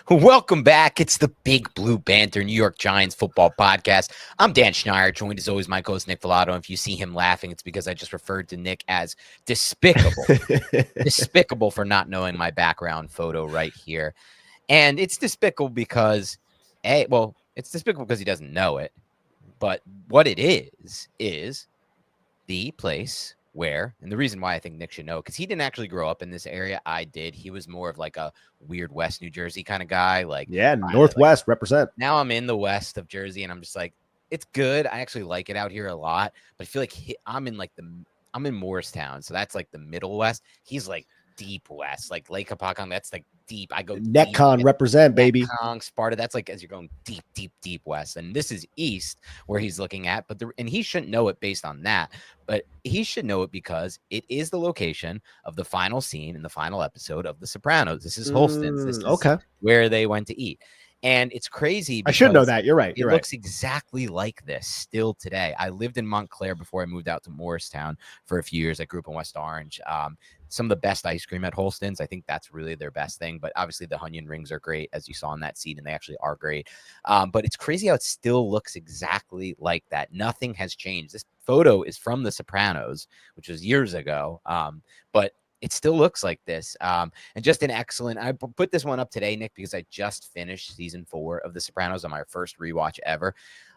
Welcome back. It's the Big Blue Banter New York Giants football podcast. I'm Dan Schneier, joined as always my co-host Nick Velato. And if you see him laughing, it's because I just referred to Nick as despicable. Despicable for not knowing my background photo right here. And it's despicable because, it's despicable because he doesn't know it. But what it is the place where, and the reason why I think Nick should know, because he didn't actually grow up in this area. I did. He was more of like a weird West New Jersey kind of guy. Northwest represent. Now I'm in the west of Jersey, and I'm just like, it's good. I actually like it out here a lot, but I feel like I'm in Morristown, so that's like the middle west. He's like deep west, like Lake Hopatcong. That's like deep. I go Netcon represent, baby. Netcon, Sparta. That's like as you're going deep west, and this is east where he's looking at. And he shouldn't know it based on that, but he should know it because it is the location of the final scene in the final episode of The Sopranos. This is Holston's. This is where they went to eat. And it's crazy. I should know that. You're right. It looks exactly like this still today. I lived in Montclair before I moved out to Morristown for a few years. I grew up in West Orange. Some of the best ice cream at Holston's. I think that's really their best thing. But obviously the onion rings are great, as you saw in that scene, and they actually are great. But it's crazy how it still looks exactly like that. Nothing has changed. This photo is from The Sopranos, which was years ago. But it still looks like this. And just an excellent, I put this one up today, Nick, because I just finished season 4 of The Sopranos on my first rewatch ever.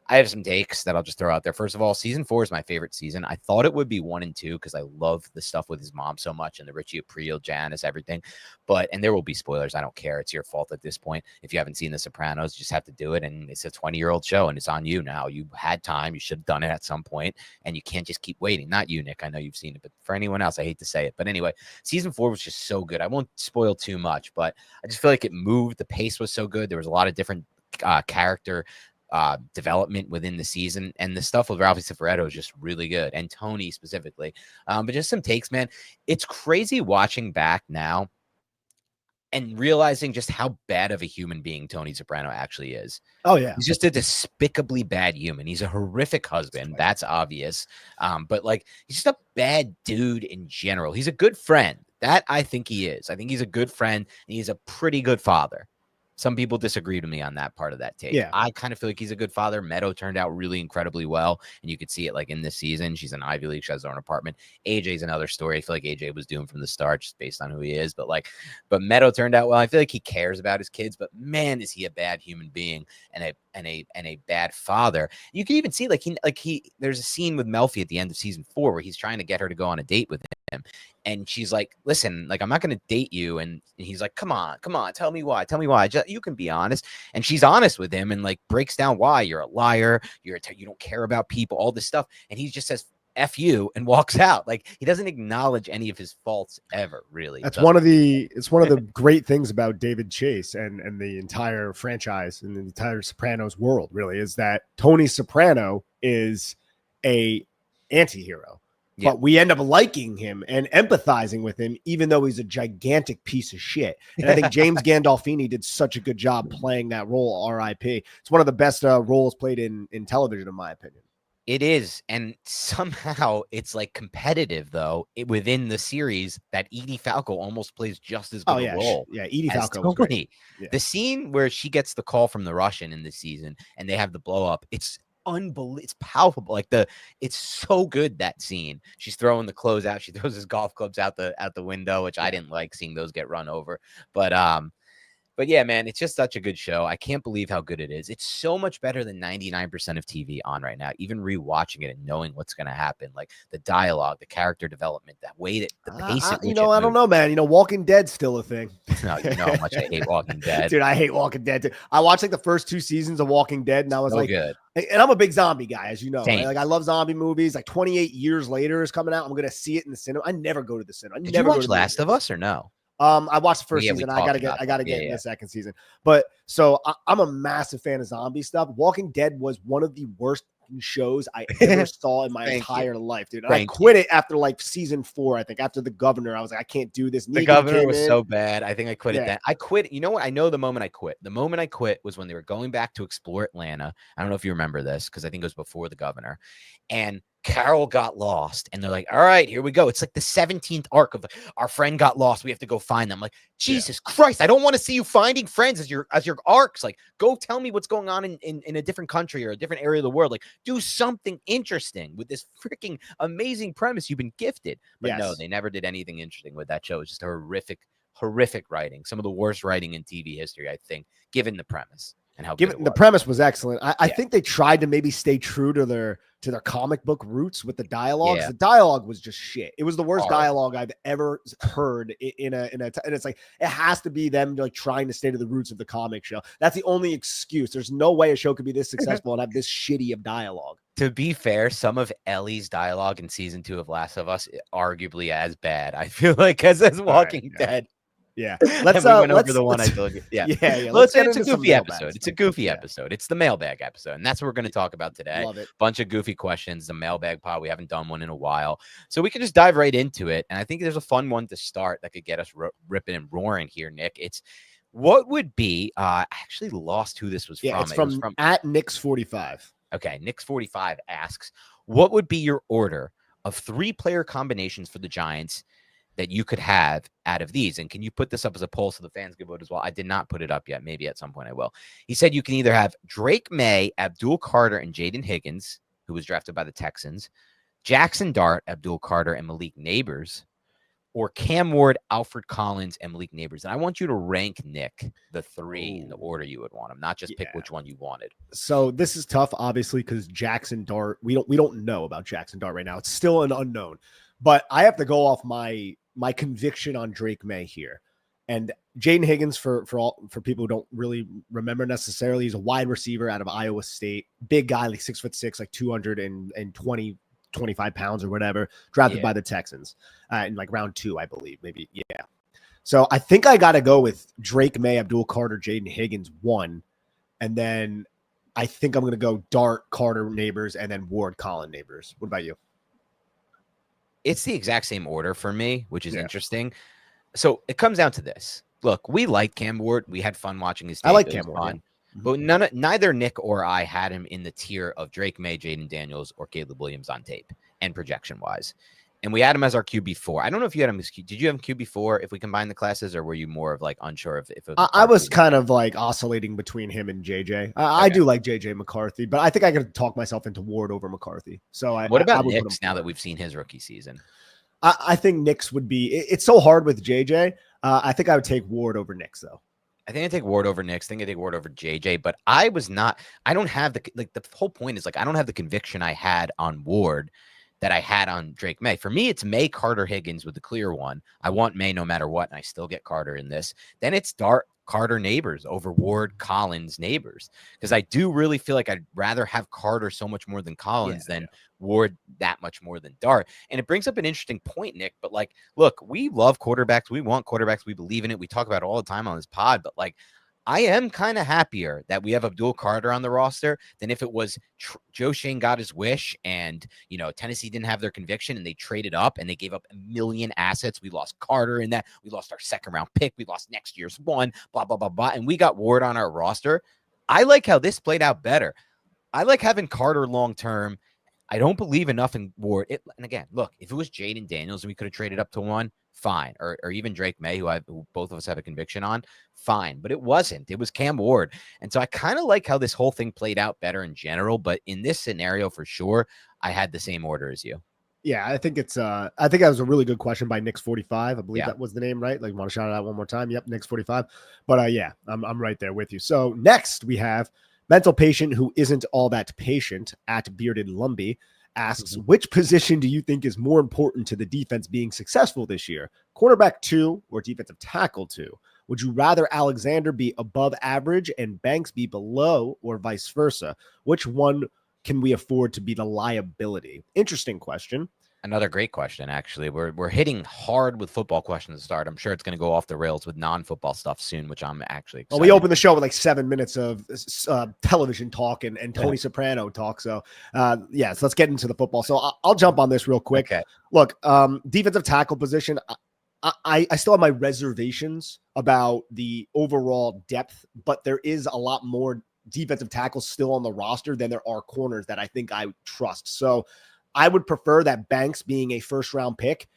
I have some takes that I'll just throw out there. First of all, season 4 is my favorite season. I thought it would be 1 and 2 because I love the stuff with his mom so much and the Richie Aprile, Janice, everything. And there will be spoilers. I don't care. It's your fault at this point. If you haven't seen The Sopranos, you just have to do it. And it's a 20-year-old show and it's on you now. You had time. You should have done it at some point, and you can't just keep waiting. Not you, Nick. I know you've seen it, but for anyone else, I hate to say it. But anyway, season 4 was just so good. I won't spoil too much, but I just feel like it moved. The pace was so good. There was a lot of different character development within the season, and the stuff with Ralphie Cifaretto is just really good, and Tony specifically. But just some takes, man. It's crazy watching back now and realizing just how bad of a human being Tony Soprano actually is. Oh yeah, he's just a despicably bad human. He's a horrific husband. That's obvious. But like, he's just a bad dude in general. He's a good friend. That I think he is. I think he's a good friend, and he's a pretty good father. Some people disagree with me on that part of that take. Yeah. I kind of feel like he's a good father. Meadow turned out really incredibly well, and you could see it like in this season. She's an Ivy League. She has her own apartment. AJ's another story. I feel like AJ was doomed from the start just based on who he is. But Meadow turned out well. I feel like he cares about his kids, but man, is he a bad human being and a bad father. You can even see there's a scene with Melfi at the end of season 4 where he's trying to get her to go on a date with him. And she's like, listen, like, I'm not going to date you. And he's like, come on. Tell me why. You can be honest. And she's honest with him and like breaks down why you're a liar. You don't care about people, all this stuff. And he just says, F you, and walks out. Like, he doesn't acknowledge any of his faults ever, really. It's one of the great things about David Chase and the entire franchise and the entire Sopranos world, really, is that Tony Soprano is a anti-hero. But we end up liking him and empathizing with him, even though he's a gigantic piece of shit. And I think James Gandolfini did such a good job playing that role, R.I.P. It's one of the best roles played in television, in my opinion. It is. And somehow it's like competitive, though, within the series that Edie Falco almost plays just as good a role. Yeah, Edie Falco was great. Yeah. The scene where she gets the call from the Russian in this season and they have the blow up, it's unbelievable. It's palpable. It's so good, that scene. She's throwing the clothes out. She throws his golf clubs out the window, which I didn't like seeing those get run over. But yeah, man, it's just such a good show. I can't believe how good it is. It's so much better than 99% of TV on right now. Even rewatching it and knowing what's going to happen, like the dialogue, the character development, that way that the pace. I don't know, man. Walking Dead's still a thing. No, you know how much I hate Walking Dead, dude. I hate Walking Dead. Dude. I watched like the first 2 seasons of Walking Dead, and I was good. And I'm a big zombie guy, as you know. Right? Like, I love zombie movies. Like 28 years later is coming out. I'm gonna see it in the cinema. I never go to the cinema. Did you watch Last of Us or no? I watched the first season. I gotta get in the second season. But so I'm a massive fan of zombie stuff. Walking Dead was one of the worst shows I ever saw in my entire life, dude. And I quit it after like season 4, I think. After The Governor, I was like, I can't do this. The Governor was so bad. I think I quit it then. I quit. You know what? I know the moment I quit. The moment I quit was when they were going back to explore Atlanta. I don't know if you remember this because I think it was before The Governor. And Carol got lost, and they're like, all right, here we go. It's like the 17th arc of our friend got lost. We have to go find them. Like, Jesus Christ, I don't want to see you finding friends as your arcs. Like, go tell me what's going on in a different country or a different area of the world. Like, do something interesting with this freaking amazing premise you've been gifted. But no, they never did anything interesting with that show. It's just a horrific writing. Some of the worst writing in TV history, I think, given the premise. And how the premise was excellent. I think they tried to maybe stay true to their comic book roots with the dialogue. The dialogue was just shit. It was the worst dialogue I've ever heard in a and it's like, it has to be them like trying to stay to the roots of the comic show. That's the only excuse. There's no way a show could be this successful and have this shitty of dialogue. To be fair, some of Ellie's dialogue in season 2 of Last of Us arguably as bad, I feel like, as Walking Dead. Yeah, let's over the one I told you. Yeah. It's a goofy episode. It's a goofy episode. It's the mailbag episode, and that's what we're going to talk about today. Love it. Bunch of goofy questions. The mailbag pod. We haven't done one in a while, so we can just dive right into it. And I think there's a fun one to start that could get us ripping and roaring here, Nick. It's what would be? I actually lost who this was from. It's from at Nix45. Okay, Nix45 asks, what would be your order of 3-player combinations for the Giants that you could have out of these? And can you put this up as a poll so the fans can vote as well? I did not put it up yet. Maybe at some point I will. He said you can either have Drake May, Abdul Carter, and Jaden Higgins, who was drafted by the Texans, Jackson Dart, Abdul Carter, and Malik Neighbors, or Cam Ward, Alfred Collins, and Malik Neighbors. And I want you to rank, Nick, the 3 in the order you would want them, not just pick which one you wanted. So this is tough, obviously, because Jackson Dart, we don't know about Jackson Dart right now. It's still an unknown. But I have to go off my conviction on Drake May here. And Jaden Higgins, for people who don't really remember necessarily, he's a wide receiver out of Iowa State. Big guy, like 6'6", like 220, 25 pounds or whatever, drafted by the Texans in like round 2, I believe. Maybe, yeah. So I think I got to go with Drake May, Abdul Carter, Jaden Higgins 1. And then I think I'm going to go Dart, Carter, Neighbors, and then Ward, Collin, Neighbors. What about you? It's the exact same order for me, which is interesting. So it comes down to this. Look, we like Cam Ward. We had fun watching his tape. I like Cam Ward. But neither Nick or I had him in the tier of Drake May, Jaden Daniels, or Caleb Williams on tape and projection-wise. And we had him as our QB4. I don't know if you had him as did you have him QB4 if we combine the classes, or were you more of like unsure if it was I was kind of like oscillating between him and JJ. I do like JJ McCarthy, but I think I could talk myself into Ward over McCarthy. So what about Nix now that we've seen his rookie season? I think Nix would be. It's so hard with JJ. I think I would take Ward over Nix though. I think I take Ward over Nix. I think I take Ward over JJ, but I don't have the whole point is like, I don't have the conviction I had on Ward that I had on Drake May. For me, it's May, Carter, Higgins with the clear one. I want May no matter what, and I still get Carter in this. Then it's Dart, Carter, Neighbors over Ward, Collins, Neighbors. Because I do really feel like I'd rather have Carter so much more than Collins than Ward that much more than Dart. And it brings up an interesting point, Nick. But like, look, we love quarterbacks. We want quarterbacks. We believe in it. We talk about it all the time on this pod. But like, I am kind of happier that we have Abdul Carter on the roster than if it was Joe Shane got his wish and, Tennessee didn't have their conviction and they traded up and they gave up a million assets. We lost Carter in that. We lost our 2nd round pick. We lost next year's one, blah, blah, blah, blah. And we got Ward on our roster. I like how this played out better. I like having Carter long-term. I don't believe enough in Ward. And again, look, if it was Jaden Daniels and we could have traded up to 1, fine. Or even Drake May, who both of us have a conviction on, fine. But it wasn't. It was Cam Ward. And so I kind of like how this whole thing played out better in general. But in this scenario, for sure, I had the same order as you. Yeah, I think that was a really good question by Nix45. I believe that was the name, right? Like, want to shout it out one more time? Yep, Nix45. But I'm right there with you. So next we have mental patient who isn't all that patient at Bearded Lumbee asks, which position do you think is more important to the defense being successful this year? Cornerback 2 or defensive tackle 2? Would you rather Alexander be above average and Banks be below, or vice versa? Which one can we afford to be the liability? Interesting question. Another great question, actually. We're hitting hard with football questions to start. I'm sure it's going to go off the rails with non-football stuff soon, which I'm actually excited. Well, we opened the show with like 7 minutes of television talk and Tony Soprano talk. So, so let's get into the football. So I'll jump on this real quick. Okay. Look, defensive tackle position, I still have my reservations about the overall depth, but there is a lot more defensive tackles still on the roster than there are corners that I think I trust. So I would prefer that Banks being a first-round pick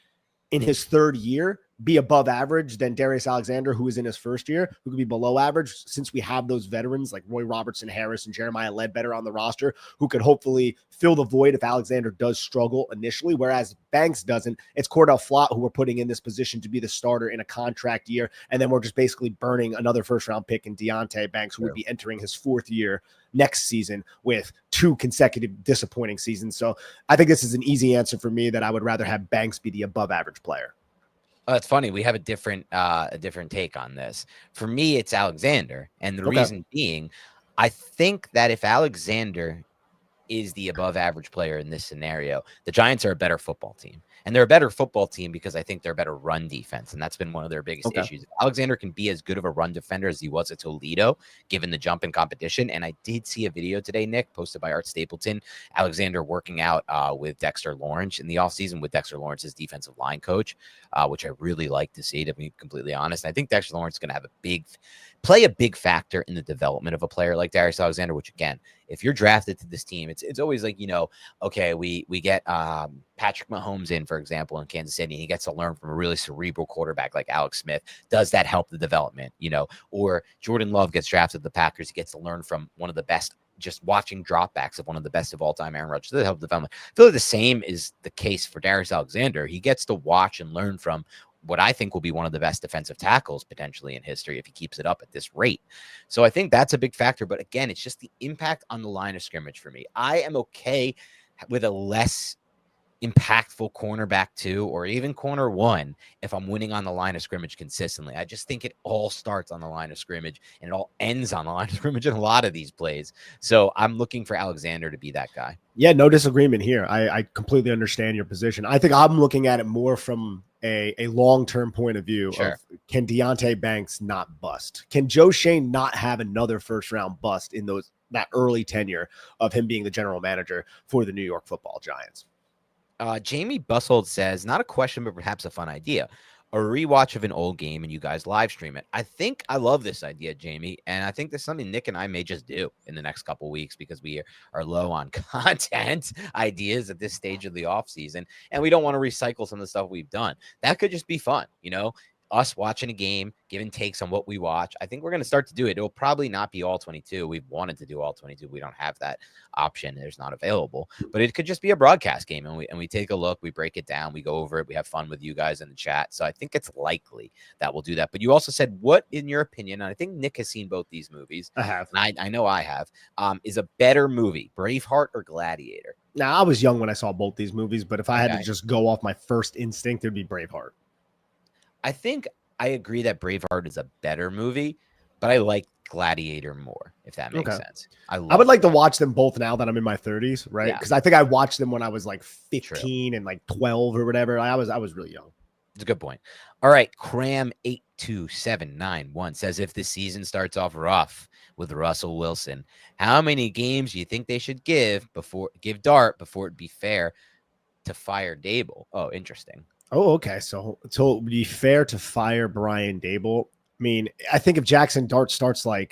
in his third year be above average than Darius Alexander, who is in his first year, who could be below average, since we have those veterans like Roy Robertson Harris and Jeremiah Ledbetter on the roster who could hopefully fill the void if Alexander does struggle initially, whereas Banks doesn't. It's Cordell Flott who we're putting in this position to be the starter in a contract year, and then we're just basically burning another first-round pick in Deontay Banks, who would be entering his fourth year next season with 2 consecutive disappointing seasons. So I think this is an easy answer for me, that I would rather have Banks be the above-average player. It's funny. We have a different take on this. For me, it's Alexander. And the reason being, I think that if Alexander is the above average player in this scenario, the Giants are a better football team. And they're a better football team because I think they're a better run defense. And that's been one of their biggest issues. If Alexander can be as good of a run defender as he was at Toledo, given the jump in competition. And I did see a video today, Nick, posted by Art Stapleton, Alexander working out with Dexter Lawrence in the offseason, with Dexter Lawrence, his defensive line coach, which I really like to see, to be completely honest. And I think Dexter Lawrence is going to have play a big factor in the development of a player like Darius Alexander, which, again, if you're drafted to this team, it's always like, okay, we get Patrick Mahomes in, for example, in Kansas City, and he gets to learn from a really cerebral quarterback like Alex Smith. Does that help the development? Or Jordan Love gets drafted to the Packers. He gets to learn from one of the best, just watching dropbacks of one of the best of all time, Aaron Rodgers. Does that help the development? I feel like the same is the case for Darius Alexander. He gets to watch and learn from what I think will be one of the best defensive tackles potentially in history if he keeps it up at this rate. So I think that's a big factor. But again, it's just the impact on the line of scrimmage for me. I am okay with a less impactful cornerback 2 or even corner 1 if I'm winning on the line of scrimmage consistently. I just think it all starts on the line of scrimmage and it all ends on the line of scrimmage in a lot of these plays. So I'm looking for Alexander to be that guy. Yeah, no disagreement here. I completely understand your position. I think I'm looking at it more from a long-term point of view. Sure. Of, can Deontay Banks not bust? Can Joe Shane not have another first-round bust in that early tenure of him being the general manager for the New York Football Giants? Jamie Bussold says, not a question, but perhaps a fun idea. A rewatch of an old game and you guys live stream it. I think I love this idea, Jamie. And I think there's something Nick and I may just do in the next couple weeks because we are low on content ideas at this stage of the off season. And we don't want to recycle some of the stuff we've done. That could just be fun. Us watching a game, giving takes on what we watch. I think we're going to start to do it. It'll probably not be all 22. We've wanted to do all 22. We don't have that option. There's not available, but it could just be a broadcast game. And we take a look, we break it down, we go over it. We have fun with you guys in the chat. So I think it's likely that we'll do that. But you also said, what, in your opinion, and I think Nick has seen both these movies. I have. And I know I have, is a better movie, Braveheart or Gladiator? Now, I was young when I saw both these movies, but if I had to just go off my first instinct, it would be Braveheart. I think I agree that Braveheart is a better movie, but I like Gladiator more, if that makes sense. I would like to watch them both now that I'm in my 30s, right? Because I think I watched them when I was like 15 and like 12 or whatever. I was really young. It's a good point. All right, Cram82791 says, if the season starts off rough with Russell Wilson, how many games do you think they should give Dart before it'd be fair to fire Daboll? Oh, interesting. Oh, okay. So it would be fair to fire Brian Daboll. I mean, I think if Jackson Dart starts I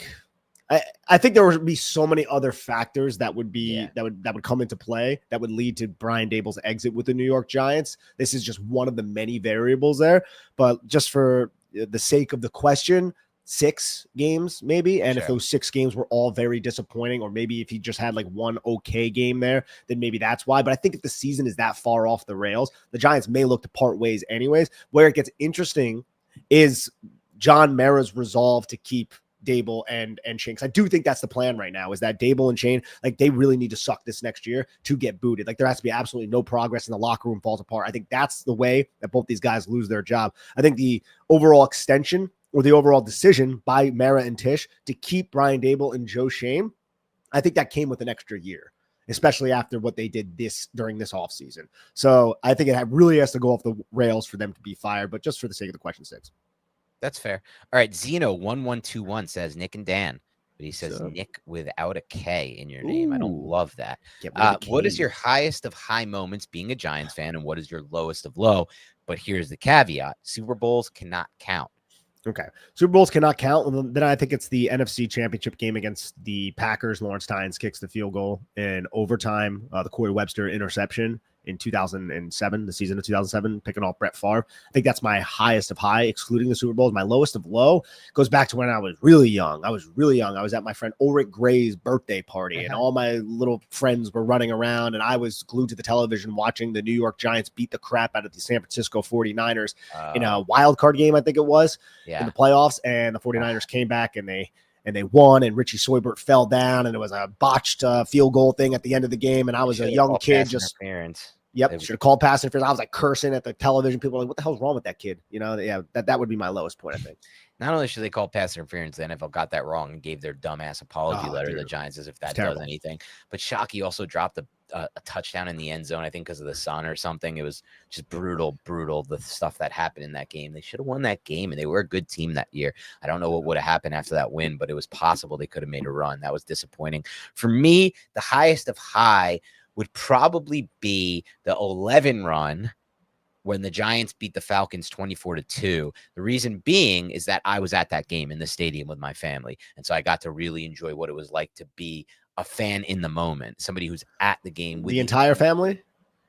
think there would be so many other factors that would be that would come into play that would lead to Brian Daboll's exit with the New York Giants. This is just one of the many variables there. But just for the sake of the question, 6 games maybe, and if those 6 games were all very disappointing, or maybe if he just had like one okay game there, then maybe that's why. But I think if the season is that far off the rails, the Giants may look to part ways anyways. Where it gets interesting is John Mara's resolve to keep Daboll and Shane. I do think that's the plan right now, is that Daboll and Shane, they really need to suck this next year to get booted. There has to be absolutely no progress, and the locker room falls apart. I think that's the way that both these guys lose their job. I think the overall extension or the overall decision by Mara and Tisch to keep Brian Daboll and Joe Shane, I think that came with an extra year, especially after what they did during this offseason. So I think it really has to go off the rails for them to be fired, but just for the sake of the question 6. That's fair. All right, Zeno1121 says Nick and Dan, but he says Nick without a K in your name. I don't love that. What is your highest of high moments being a Giants fan, and what is your lowest of low? But here's the caveat. Super Bowls cannot count. Okay. Super Bowls cannot count. Then I think it's the NFC Championship game against the Packers. Lawrence Tynes kicks the field goal in overtime, the Corey Webster interception. in 2007, the season of 2007, picking off Brett Favre. I think that's my highest of high, excluding the Super Bowls. My lowest of low goes back to when I was really young. I was at my friend Ulrich Gray's birthday party, and all my little friends were running around, and I was glued to the television watching the New York Giants beat the crap out of the San Francisco 49ers in a wild card game, I think it was, in the playoffs, and the 49ers came back and they won, and Richie Soybert fell down, and it was a botched field goal thing at the end of the game. And I was a young kid, just should have called pass interference. I was like cursing at the television. People were like, "What the hell's wrong with that kid?" You know, that would be my lowest point, I think. Not only should they call pass interference, the NFL got that wrong and gave their dumbass apology letter to the Giants, as if that does anything. But Shockey also dropped a touchdown in the end zone, I think because of the sun or something. It was just brutal, the stuff that happened in that game. They should have won that game, and they were a good team that year. I don't know what would have happened after that win, but it was possible they could have made a run. That was disappointing. For me, the highest of high would probably be the 11 run when the Giants beat the Falcons 24-2. The reason being is that I was at that game in the stadium with my family. And so I got to really enjoy what it was like to be a fan in the moment, somebody who's at the game with the entire family.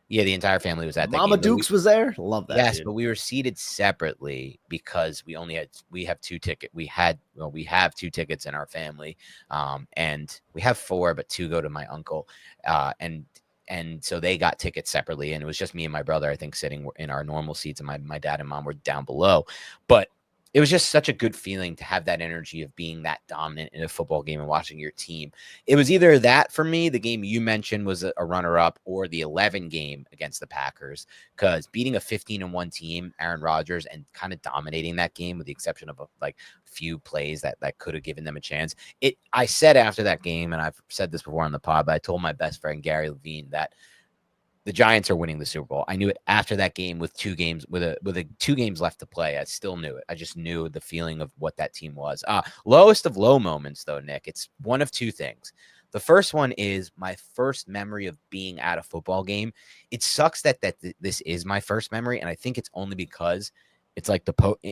Yeah, the entire family was at that Mama game. Dukes was there. Love that. Yes, dude. but we were seated separately because we have 2 tickets. We have 2 tickets in our family. And we have 4, but 2 go to my uncle. And so they got tickets separately, and it was just me and my brother, I think, sitting in our normal seats, and my dad and mom were down below. But it was just such a good feeling to have that energy of being that dominant in a football game and watching your team. It was either that for me, the game you mentioned was a runner-up, or the 11 game against the Packers, because beating a 15-1 team, Aaron Rodgers, and kind of dominating that game with the exception of a few plays that could have given them a chance. I said after that game, and I've said this before on the pod, but I told my best friend Gary Levine that the Giants are winning the Super Bowl. I knew it after that game with 2 games, with 2 games left to play. I still knew it. I just knew the feeling of what that team was. Lowest of low moments, though, Nick. It's one of 2 things. The first one is my first memory of being at a football game. It sucks that this is my first memory, and I think it's only because it's like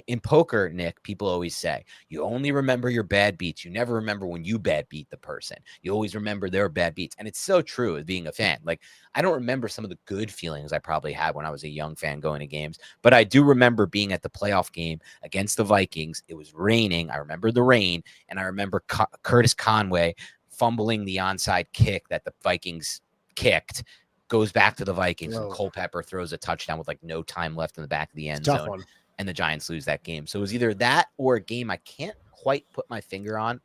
in poker, Nick, people always say, you only remember your bad beats. You never remember when you bad beat the person. You always remember their bad beats. And it's so true as being a fan. Like, I don't remember some of the good feelings I probably had when I was a young fan going to games, but I do remember being at the playoff game against the Vikings. It was raining. I remember the rain, and I remember Curtis Conway fumbling the onside kick that the Vikings kicked, goes back to the Vikings, and Culpepper throws a touchdown with no time left in the back of the end zone. One. And the Giants lose that game. So it was either that or a game I can't quite put my finger on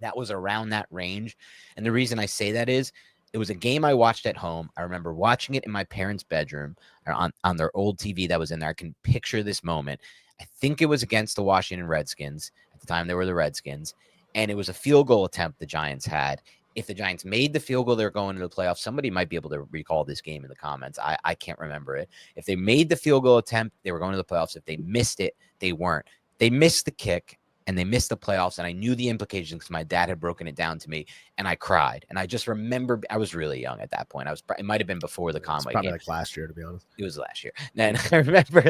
that was around that range. And the reason I say that is it was a game I watched at home. I remember watching it in my parents' bedroom or on their old TV that was in there. I can picture this moment. I think it was against the Washington Redskins. At the time, they were the Redskins. And it was a field goal attempt the Giants had. If the Giants made the field goal, they're going to the playoffs. Somebody might be able to recall this game in the comments. I can't remember it. If they made the field goal attempt, they were going to the playoffs. If they missed it, they weren't. They missed the kick, and they missed the playoffs, and I knew the implications because my dad had broken it down to me, and I cried. And I just remember I was really young at that point. It might have been before the Conway probably game. Like last year, to be honest. It was last year. And I remember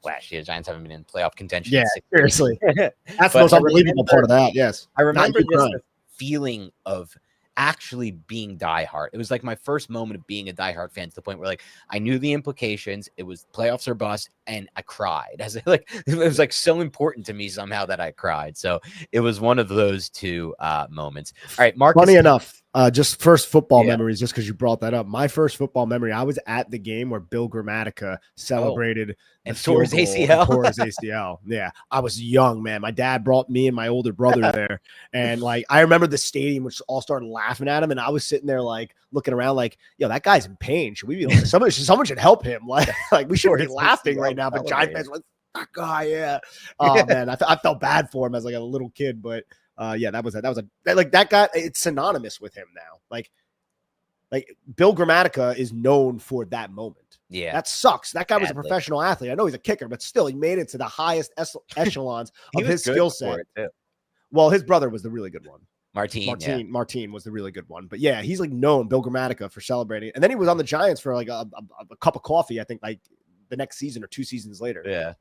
last year, the Giants haven't been in playoff contention. Yeah, seriously. That's the most unbelievable part of that, yes. I remember just the feeling of actually being diehard. It was like my first moment of being a diehard fan, to the point where I knew the implications. It was playoffs or bust, and I cried. It was so important to me somehow that I cried. So it was one of those 2 moments. All right, Marcus. Funny enough, just first football memories, just because you brought that up. My first football memory, I was at the game where Bill Gramatica celebrated and tore his ACL. Yeah, I was young, man. My dad brought me and my older brother there, and I remember the stadium, which all started laughing at him, and I was sitting there looking around, yo, that guy's in pain. Should we be? Someone should help him. We should be laughing right now, but Giant fans that guy, yeah. Oh man, I felt bad for him as a little kid, but. That guy, it's synonymous with him now. Bill Gramatica is known for that moment. Yeah. That sucks. That guy was a professional athlete. I know he's a kicker, but still he made it to the highest echelons of his skill set. Well, his brother was the really good one. Martin was the really good one. But yeah, he's known, Bill Gramatica, for celebrating. And then he was on the Giants for a cup of coffee, I think the next season or 2 seasons later. Yeah.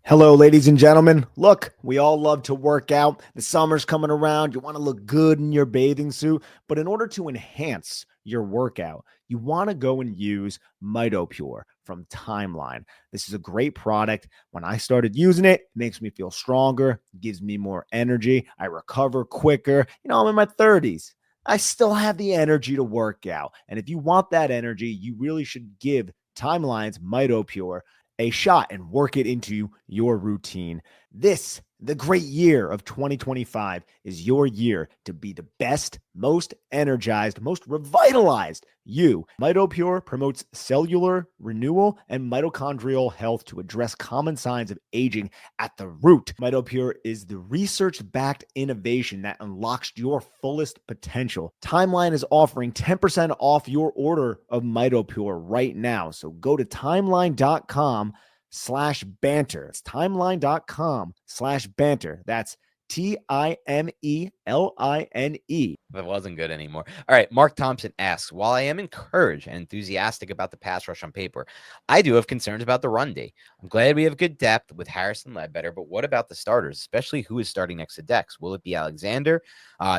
Hello, ladies and gentlemen. Look, we all love to work out. The summer's coming around. You want to look good in your bathing suit. But in order to enhance your workout, you want to go and use MitoPure from Timeline. This is a great product. When I started using it, it makes me feel stronger, gives me more energy. I recover quicker. I'm in my 30s. I still have the energy to work out. And if you want that energy, you really should give Timeline's MitoPure a shot and work it into your routine. The great year of 2025 is your year to be the best, most energized, most revitalized you. MitoPure promotes cellular renewal and mitochondrial health to address common signs of aging at the root. MitoPure is the research-backed innovation that unlocks your fullest potential. Timeline is offering 10% off your order of MitoPure right now. So go to timeline.com/banter. It's timeline.com/banter. That's TIMELINE. That wasn't good anymore. All right. Mark Thompson asks, while I am encouraged and enthusiastic about the pass rush on paper, I do have concerns about the run D. I'm glad we have good depth with Harrison Ledbetter, but what about the starters, especially who is starting next to Dex? Will it be Alexander?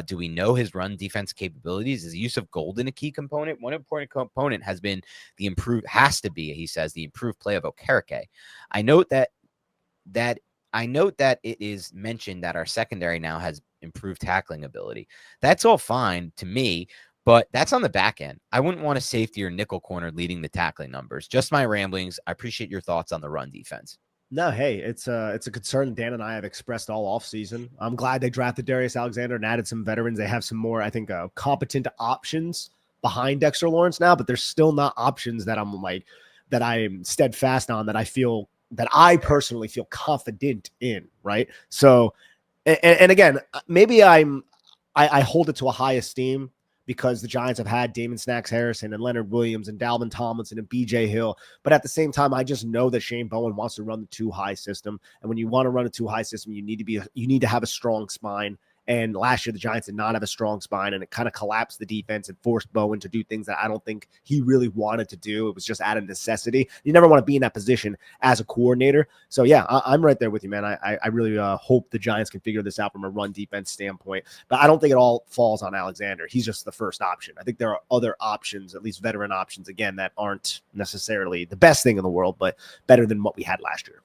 Do we know his run defense capabilities? Is the use of Golden a key component? One important component has been the improved play of Okereke. I note that it is mentioned that our secondary now has improved tackling ability. That's all fine to me, but that's on the back end. I wouldn't want a safety or nickel corner leading the tackling numbers. Just my ramblings. I appreciate your thoughts on the run defense. No, hey, it's a concern Dan and I have expressed all offseason. I'm glad they drafted Darius Alexander and added some veterans. They have some more, I think, competent options behind Dexter Lawrence now, but there's still not options that I'm steadfast on, that I personally feel confident in, right? So, and again, maybe I hold it to a high esteem because the Giants have had Damon Snacks Harrison and Leonard Williams and Dalvin Tomlinson and BJ Hill. But at the same time, I just know that Shane Bowen wants to run the 2-high system. And when you want to run a 2-high system, you need to have a strong spine. And last year, the Giants did not have a strong spine, and it kind of collapsed the defense and forced Bowen to do things that I don't think he really wanted to do. It was just out of necessity. You never want to be in that position as a coordinator. So, yeah, I'm right there with you, man. I really hope the Giants can figure this out from a run defense standpoint. But I don't think it all falls on Alexander. He's just the first option. I think there are other options, at least veteran options, again, that aren't necessarily the best thing in the world, but better than what we had last year.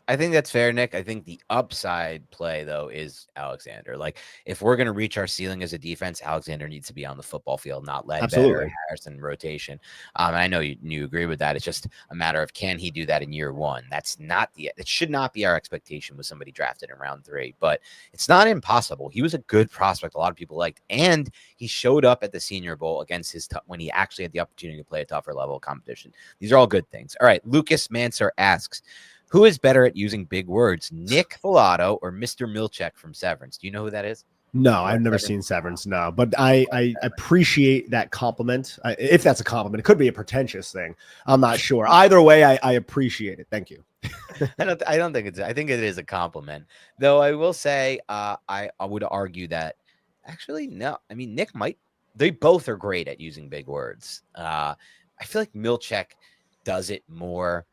I think that's fair, Nick. I think the upside play, though, is Alexander. Like, if we're going to reach our ceiling as a defense, Alexander needs to be on the football field, not Ledbetter or Harrison rotation. I know you agree with that. It's just a matter of, can he do that in year one? It should not be our expectation with somebody drafted in round 3, but it's not impossible. He was a good prospect a lot of people liked, and he showed up at the Senior Bowl against when he actually had the opportunity to play a tougher level of competition. These are all good things. All right, Lucas Manser asks, who is better at using big words, Nick Filato or Mr. Milchek from Severance? Do you know who that is? No, I've never seen Severance, no. But I appreciate that compliment. If that's a compliment, it could be a pretentious thing. I'm not sure. Either way, I appreciate it. Thank you. I don't think I think it is a compliment. Though I will say, I would argue that actually, no. I mean, they both are great at using big words. I feel like Milchek does it more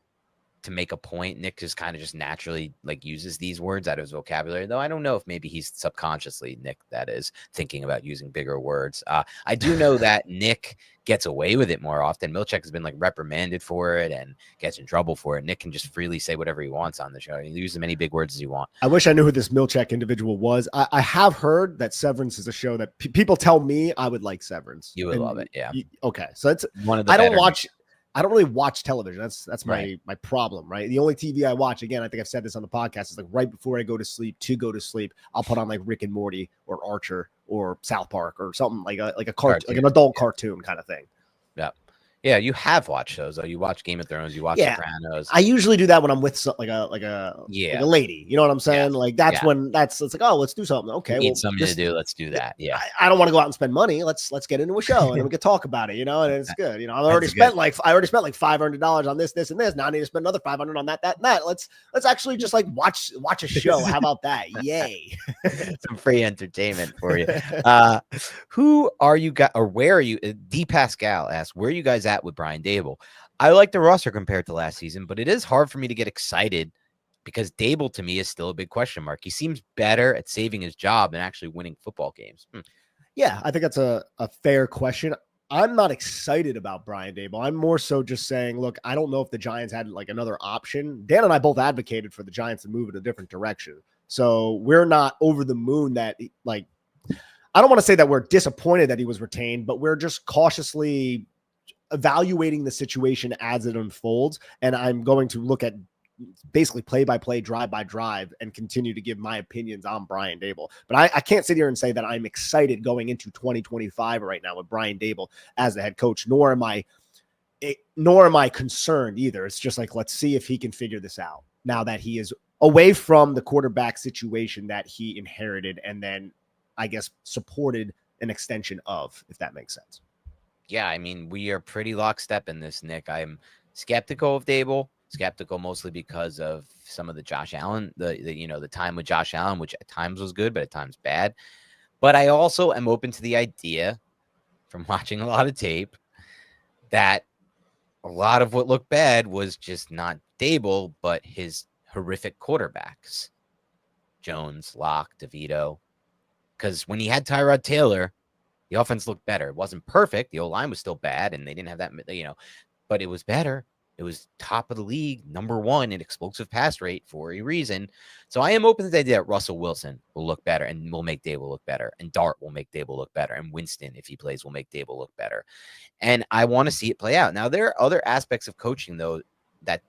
to make a point. Nick just kind of just naturally uses these words out of his vocabulary, though I don't know if maybe he's subconsciously, Nick, that is, thinking about using bigger words. I do know that Nick gets away with it more often. Milchek has been reprimanded for it and gets in trouble for it. Nick can just freely say whatever he wants on the show. He uses as many big words as he wants. I wish I knew who this Milchek individual was. I have heard that Severance is a show that people tell me I would like Severance. You would love it, yeah. Okay, so that's one of the I don't really watch television. That's my problem, right? The only TV I watch, again, I think I've said this on the podcast, is right before I go to sleep, I'll put on Rick and Morty or Archer or South Park or something like a cartoon, like an adult cartoon kind of thing. Yeah. Yeah, you have watched those though. You watch Game of Thrones, you watch Sopranos. I usually do that when I'm with like a lady. You know what I'm saying? Yeah. When it's oh, let's do something. Okay, we need something to do. Let's do that. Yeah. I don't want to go out and spend money. Let's get into a show and then we can talk about it. And it's good. I already spent like $500 on this, and this. Now I need to spend another $500 on that, and that. Let's actually just watch a show. How about that? Yay! Some free entertainment for you. Who are you guys, or where are you? D Pascal asks, where are you guys at with Brian Daboll? I like the roster compared to last season, but it is hard for me to get excited because Daboll to me is still a big question mark. He seems better at saving his job than actually winning football games. Yeah, I think that's a fair question. I'm not excited about Brian Daboll. I'm more so just saying, look, I don't know if the Giants had like another option. Dan and I both advocated for the Giants to move in a different direction. So we're not over the moon that, like, I don't want to say that we're disappointed that he was retained, but we're just cautiously evaluating the situation as it unfolds. And I'm going to look at basically play by play, drive by drive, and continue to give my opinions on Brian Daboll. But I can't sit here and say that I'm excited going into 2025 right now with Brian Daboll as the head coach, nor am I concerned either. It's just like, let's see if he can figure this out now that he is away from the quarterback situation that he inherited and then, I guess, supported an extension of, if that makes sense. Yeah, I mean, we are pretty lockstep in this, Nick. I'm skeptical of Daboll. Skeptical mostly because of some of the Josh Allen, the time with Josh Allen, which at times was good, but at times bad. But I also am open to the idea from watching a lot of tape that a lot of what looked bad was just not Daboll, but his horrific quarterbacks, Jones, Locke, DeVito. Because when he had Tyrod Taylor, the offense looked better. It wasn't perfect. The O-line was still bad, and they didn't have that, but it was better. It was top of the league, number one in explosive pass rate for a reason. So I am open to the idea that Russell Wilson will look better and will make Daboll look better. And Dart will make Daboll look better. And Winston, if he plays, will make Daboll look better. And I want to see it play out. Now, there are other aspects of coaching, though, that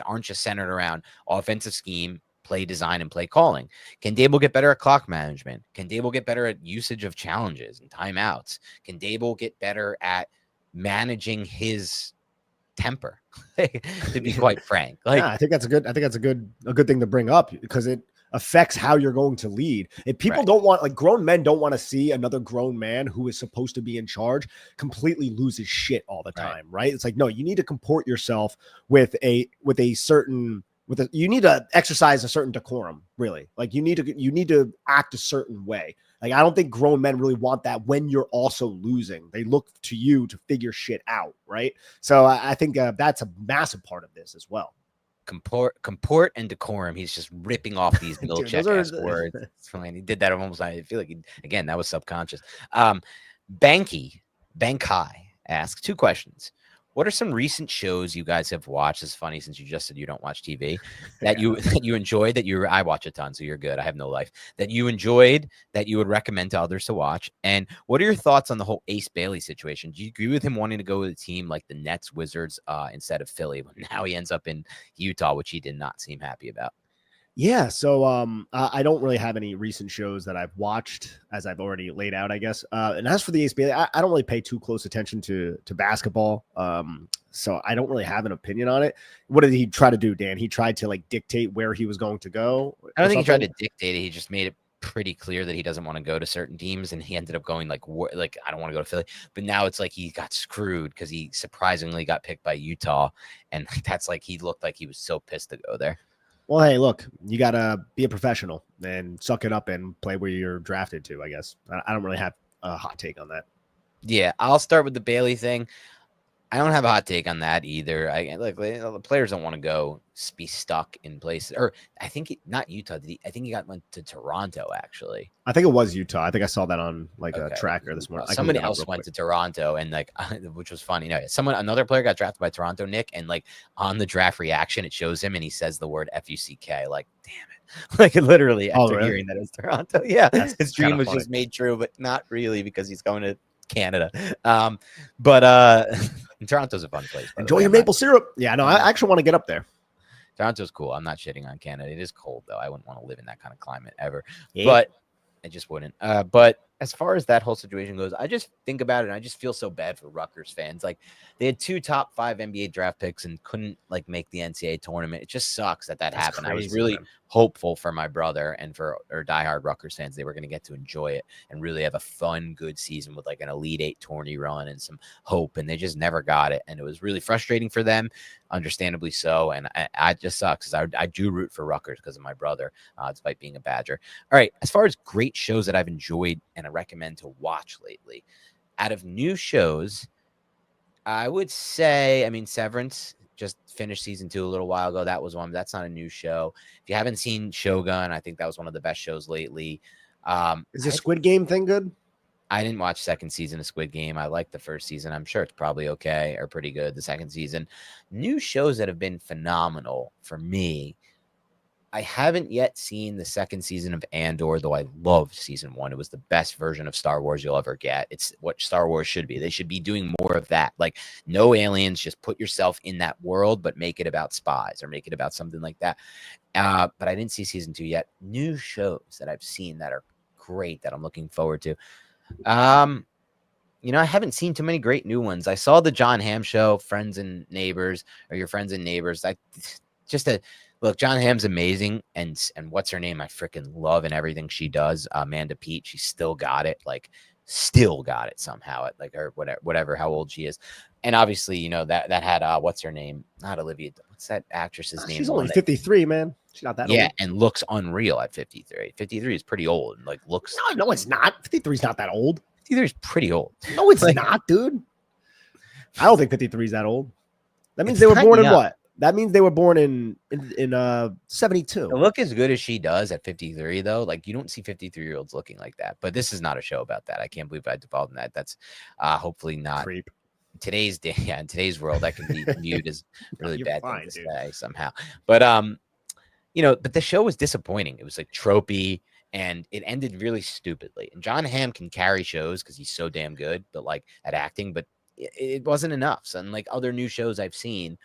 aren't just centered around offensive scheme, play design, and play calling. Can Daboll get better at clock management? Can Daboll get better at usage of challenges and timeouts? Can Daboll get better at managing his temper, to be quite frank? Yeah, I think that's a good thing to bring up because it affects how you're going to lead. If people don't want, like, grown men don't want to see another grown man who is supposed to be in charge completely lose his shit all the time, right? It's like, no, you need to comport yourself with a certain you need to exercise a certain decorum, really. Like you need to act a certain way. Like, I don't think grown men really want that when you're also losing. They look to you to figure shit out, right? So I think that's a massive part of this as well. Comport and decorum. He's just ripping off these Milchek-esque words. He did that almost. I feel like again that was subconscious. Bankai asks 2 questions. What are some recent shows you guys have watched? It's funny since you just said you don't watch TV that you enjoyed, I watch a ton, so you're good. I have no life. That you enjoyed, that you would recommend to others to watch. And what are your thoughts on the whole Ace Bailey situation? Do you agree with him wanting to go with a team like the Nets, Wizards, instead of Philly? But now he ends up in Utah, which he did not seem happy about. Yeah, so I don't really have any recent shows that I've watched, as I've already laid out, I guess. And as for the Ace Bailey, I don't really pay too close attention to basketball, so I don't really have an opinion on it. What did he try to do, Dan? He tried to like dictate where he was going to go. I don't think he tried to dictate it. He just made it pretty clear that he doesn't want to go to certain teams, and he ended up going like I don't want to go to Philly. But now it's like he got screwed because he surprisingly got picked by Utah, and that's like he looked like he was so pissed to go there. Well, hey, look, you got to be a professional and suck it up and play where you're drafted to, I guess. I don't really have a hot take on that. Yeah, I'll start with the Bailey thing. I don't have a hot take on that either. The players don't want to go be stuck in places. Or I think not Utah. I think he went to Toronto, actually. I think it was Utah. I think I saw that on a tracker this morning. Somebody else went to Toronto, and which was funny. Another player got drafted by Toronto, Nick, and on the draft reaction, it shows him, and he says the word FUCK. Like, damn it! Literally after hearing that it's Toronto. Yeah, his dream was just made true, but not really because he's going to Canada. But Toronto's a fun place. Enjoy your maple syrup. Yeah, no, I actually want to get up there. Toronto's cool. I'm not shitting on Canada. It is cold, though. I wouldn't want to live in that kind of climate ever. Yeah. But I just wouldn't. But as far as that whole situation goes, I just think about it, and I just feel so bad for Rutgers fans. Like, they had 2 top 5 NBA draft picks and couldn't make the NCAA tournament. It just sucks that happened. Crazy, I was really hopeful for my brother and for our diehard Rutgers fans. They were going to get to enjoy it and really have a fun, good season with an Elite 8 tourney run and some hope, and they just never got it. And it was really frustrating for them, understandably so. And I just sucks because I do root for Rutgers because of my brother, despite being a Badger. All right, as far as great shows that I've enjoyed and I recommend to watch lately, out of new shows, I would say, Severance just finished season 2 a little while ago. That was one. That's not a new show. If you haven't seen Shogun, I think that was one of the best shows lately. Is the Squid Game thing good? I didn't watch second season of Squid Game. I liked the first season. I'm sure it's probably okay or pretty good. The second season, new shows that have been phenomenal for me. I haven't yet seen the second season of Andor, though I loved season 1. It was the best version of Star Wars you'll ever get. It's what Star Wars should be. They should be doing more of that. Like, no aliens, just put yourself in that world, but make it about spies or make it about something like that. But I didn't see season 2 yet. New shows that I've seen that are great that I'm looking forward to. I haven't seen too many great new ones. I saw the John Hamm show, Friends and Neighbors, or Your Friends and Neighbors. Look, John Hamm's amazing, and what's her name? I freaking love and everything she does. Amanda Peet, she still got it, somehow, at like, or whatever, how old she is. And obviously, that had what's her name? Not Olivia. What's that actress's name? She's only 53, man. She's not that old. Yeah, and looks unreal at 53. 53 is pretty old, and looks. No, it's not. 53 is not that old. 53 is pretty old. No, it's not, dude. I don't think 53 is that old. That means they were born in what? That means they were born in 72. To look as good as she does at 53, though, you don't see 53-year-olds looking like that. But this is not a show about that. I can't believe I devolved in that. That's hopefully not. Creep. In today's world, that can be viewed as really bad thing to say somehow. But but the show was disappointing. It was tropey, and it ended really stupidly. And John Hamm can carry shows because he's so damn good, but at acting, but it wasn't enough. So, and other new shows I've seen,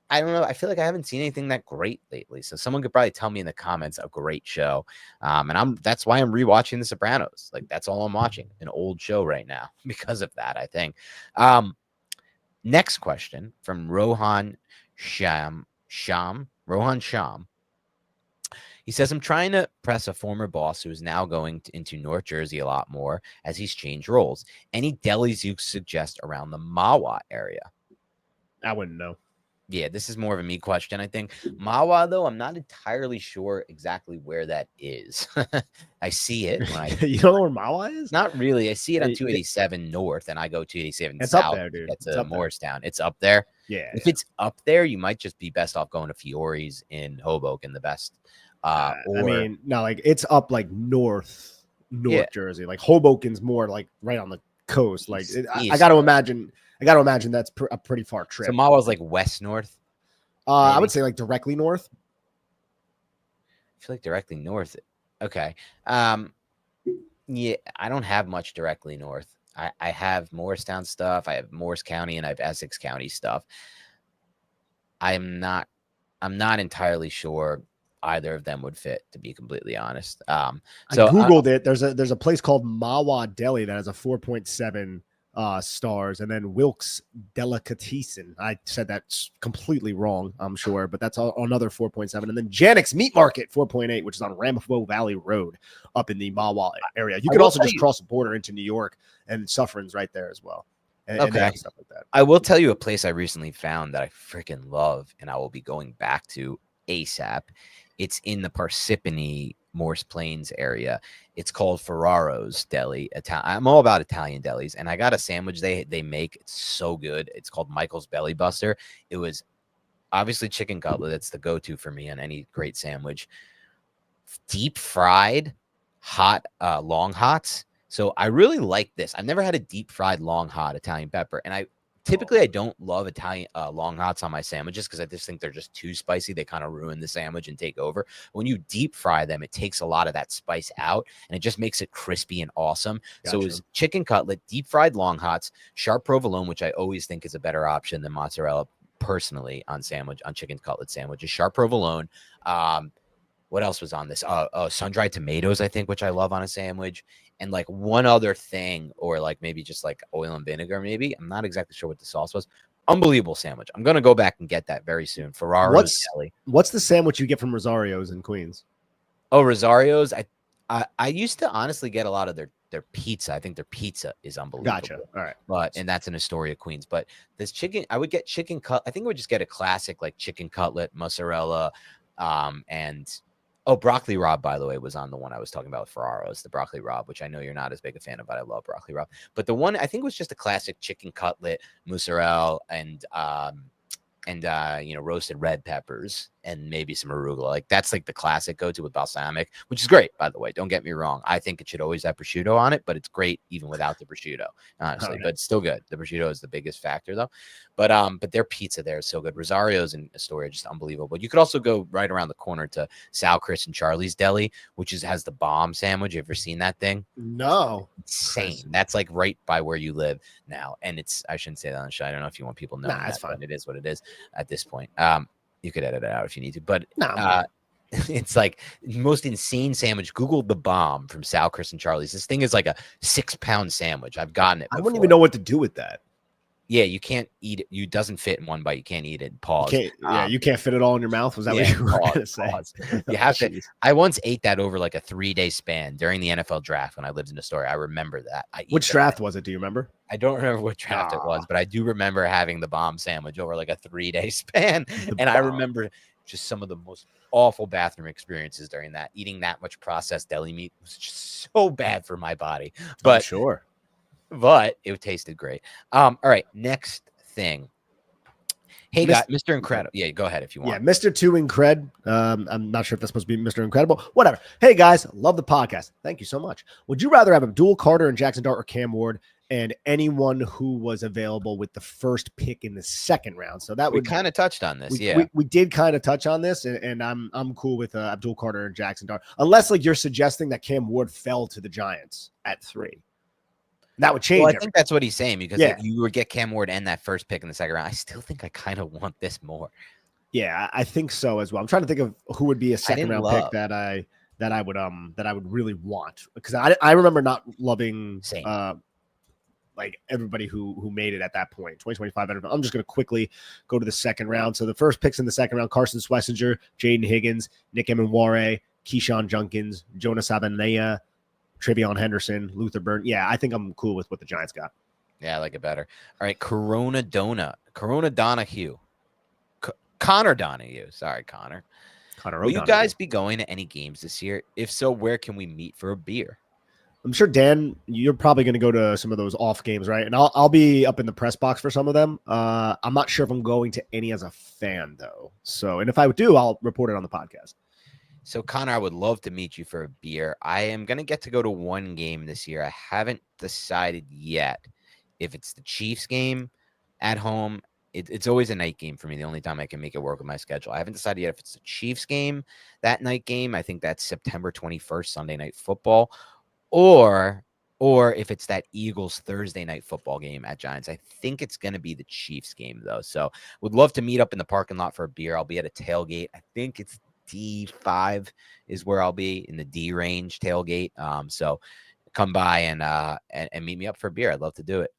I don't know. I feel like I haven't seen anything that great lately. So someone could probably tell me in the comments a great show. And that's why I'm rewatching The Sopranos. That's all I'm watching, an old show right now because of that, I think. Next question from Rohan Sham. He says, I'm trying to press a former boss who is now going into North Jersey a lot more as he's changed roles. Any delis you suggest around the Mahwah area? I wouldn't know. Yeah, this is more of a me question, I think. Mahwah, though, I'm not entirely sure exactly where that is. I see it. You don't know where Mahwah is? Not really. I see it on 287 North, and I go 287 it's South up there, dude. to get to Morristown. It's up there. Yeah. If it's up there, you might just be best off going to Fiore's in Hoboken, the best. It's up North Jersey. Hoboken's more right on the coast. I got to imagine. That's a pretty far trip. So Mahwah's west north. I would say directly north. I feel like directly north. Okay. Yeah, I don't have much directly north. I have Morristown stuff. I have Morris County, and I have Essex County stuff. I'm not entirely sure either of them would fit, to be completely honest. So I Googled it. There's a place called Mahwah Deli that has a 4.7 stars, and then Wilkes Delicatessen. I said that's completely wrong, I'm sure, but that's another 4.7. And then Janek's Meat Market 4.8, which is on Ramapo Valley Road up in the Mahwah area. You can also just cross the border into New York, and Suffern's right there as well. And stuff like that. I will tell you a place I recently found that I freaking love, and I will be going back to ASAP. It's in the Parsippany, Morse Plains area. It's called Ferraro's Deli. I'm all about Italian delis, and I got a sandwich they make. It's so good. It's called Michael's Belly Buster. It was obviously chicken cutlet. That's the go-to for me on any great sandwich. Deep fried, hot, long hots. So I really like this. I've never had a deep fried long hot Italian pepper, and typically I don't love Italian long hots on my sandwiches because I just think they're just too spicy. They kind of ruin the sandwich and take over. When you deep fry them, it takes a lot of that spice out, and it just makes it crispy and awesome. Gotcha. So it was chicken cutlet, deep fried long hots, sharp provolone, which I always think is a better option than mozzarella personally on chicken cutlet sandwiches. Sharp provolone. What else was on this? Sun-dried tomatoes, I think, which I love on a sandwich. And one other thing, or maybe just oil and vinegar, maybe. I'm not exactly sure what the sauce was. Unbelievable sandwich. I'm going to go back and get that very soon. Ferraro's Deli. What's the sandwich you get from Rosario's in Queens? Oh, Rosario's. I used to honestly get a lot of their pizza. I think their pizza is unbelievable. Gotcha. All right. And that's in Astoria, Queens. But this chicken, I would get chicken cut. I think I would just get a classic chicken cutlet, mozzarella, and broccoli rabe, by the way, was on the one I was talking about with Ferraro's, the broccoli rabe, which I know you're not as big a fan of, but I love broccoli rabe. But the one I think was just a classic chicken cutlet, mozzarella, and roasted red peppers and maybe some arugula. Like that's like the classic go-to with balsamic, which is great, by the way. Don't get me wrong. I think it should always have prosciutto on it, but it's great even without the prosciutto, honestly. Right. But it's still good. The prosciutto is the biggest factor though. But their pizza there is so good. Rosario's in Astoria, just unbelievable. You could also go right around the corner to Sal, Chris, and Charlie's Deli, which has the bomb sandwich. You ever seen that thing? No. Insane. That's like right by where you live now. And I shouldn't say that on the show. I don't know if you want people knowing That's that, fine. but it is what it is at this point. You could edit it out if you need to, but No. it's like most insane sandwich. Google the bomb from Sal, Chris, and Charlie's. This thing is like a 6-pound sandwich. I've gotten it before. I wouldn't even know what to do with that. Yeah, you can't eat it. You doesn't fit in one bite. You can't eat it. Pause. You can't fit it all in your mouth. Was that what you were going to say? You have to. I once ate that over like a 3-day span during the NFL draft when I lived in Astoria. I remember that. Which draft was it? Do you remember? I don't remember what draft it was, but I do remember having the bomb sandwich over like a 3-day span. I remember just some of the most awful bathroom experiences during that. Eating that much processed deli meat was just so bad for my body. But sure. But it tasted great. All right, next thing. Hey, guys, Mr. Incredible. Yeah, go ahead if you want. Yeah, Mr. 2 Incred. I'm not sure if that's supposed to be Mr. Incredible. Whatever. Hey, guys, love the podcast. Thank you so much. Would you rather have Abdul Carter and Jackson Dart or Cam Ward and anyone who was available with the first pick in the second round? So that we kind of touched on this. We did kind of touch on this, and I'm cool with Abdul Carter and Jackson Dart, unless like you're suggesting that Cam Ward fell to the Giants at 3. That would change. Well, I think that's what he's saying because if you would get Cam Ward and that first pick in the second round, I still think I kind of want this more. Yeah, I think so as well. I'm trying to think of who would be a second round pick that I would really want, because I remember not loving like everybody who made it at that point. 2025. I'm just going to quickly go to the second round. So the first picks in the second round: Carson Schlesinger, Jaden Higgins, Nick Emenware, Keyshawn Junkins, Jonas Abanaya, Travion Henderson, Luther Burn. Yeah, I think I'm cool with what the Giants got. Yeah, I like it better. All right, Corona Donahue. Connor Donahue. Sorry, Connor. Will you guys be going to any games this year? If so, where can we meet for a beer? I'm sure, Dan, you're probably going to go to some of those off games, right? And I'll be up in the press box for some of them. I'm not sure if I'm going to any as a fan, though. So, and if I do, I'll report it on the podcast. So, Connor, I would love to meet you for a beer. I am going to get to go to one game this year. I haven't decided yet if it's the Chiefs game at home. It's always a night game for me, the only time I can make it work with my schedule. I haven't decided yet if it's the Chiefs game, that night game. I think that's September 21st, Sunday Night Football, or if it's that Eagles Thursday Night Football game at Giants. I think it's going to be the Chiefs game, though. So would love to meet up in the parking lot for a beer. I'll be at a tailgate. I think it's D5 is where I'll be, in the D range tailgate. So come by and meet me up for a beer. I'd love to do it.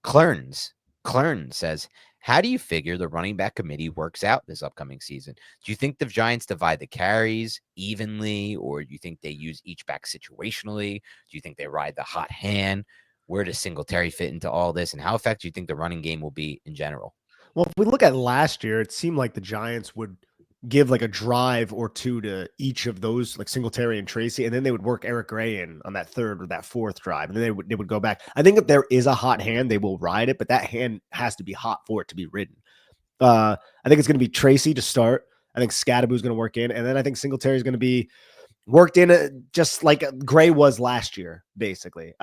Clern says, how do you figure the running back committee works out this upcoming season? Do you think the Giants divide the carries evenly, or do you think they use each back situationally? Do you think they ride the hot hand? Where does Singletary fit into all this? And how effective do you think the running game will be in general? Well, if we look at last year, it seemed like the Giants would give like a drive or two to each of those, like Singletary and Tracy, and then they would work Eric Gray in on that third or that fourth drive, and then they would go back. I think if there is a hot hand, they will ride it, but that hand has to be hot for it to be ridden. I think it's going to be Tracy to start. I think Scadaboo is going to work in, and then I think Singletary is going to be worked in just like Gray was last year, basically.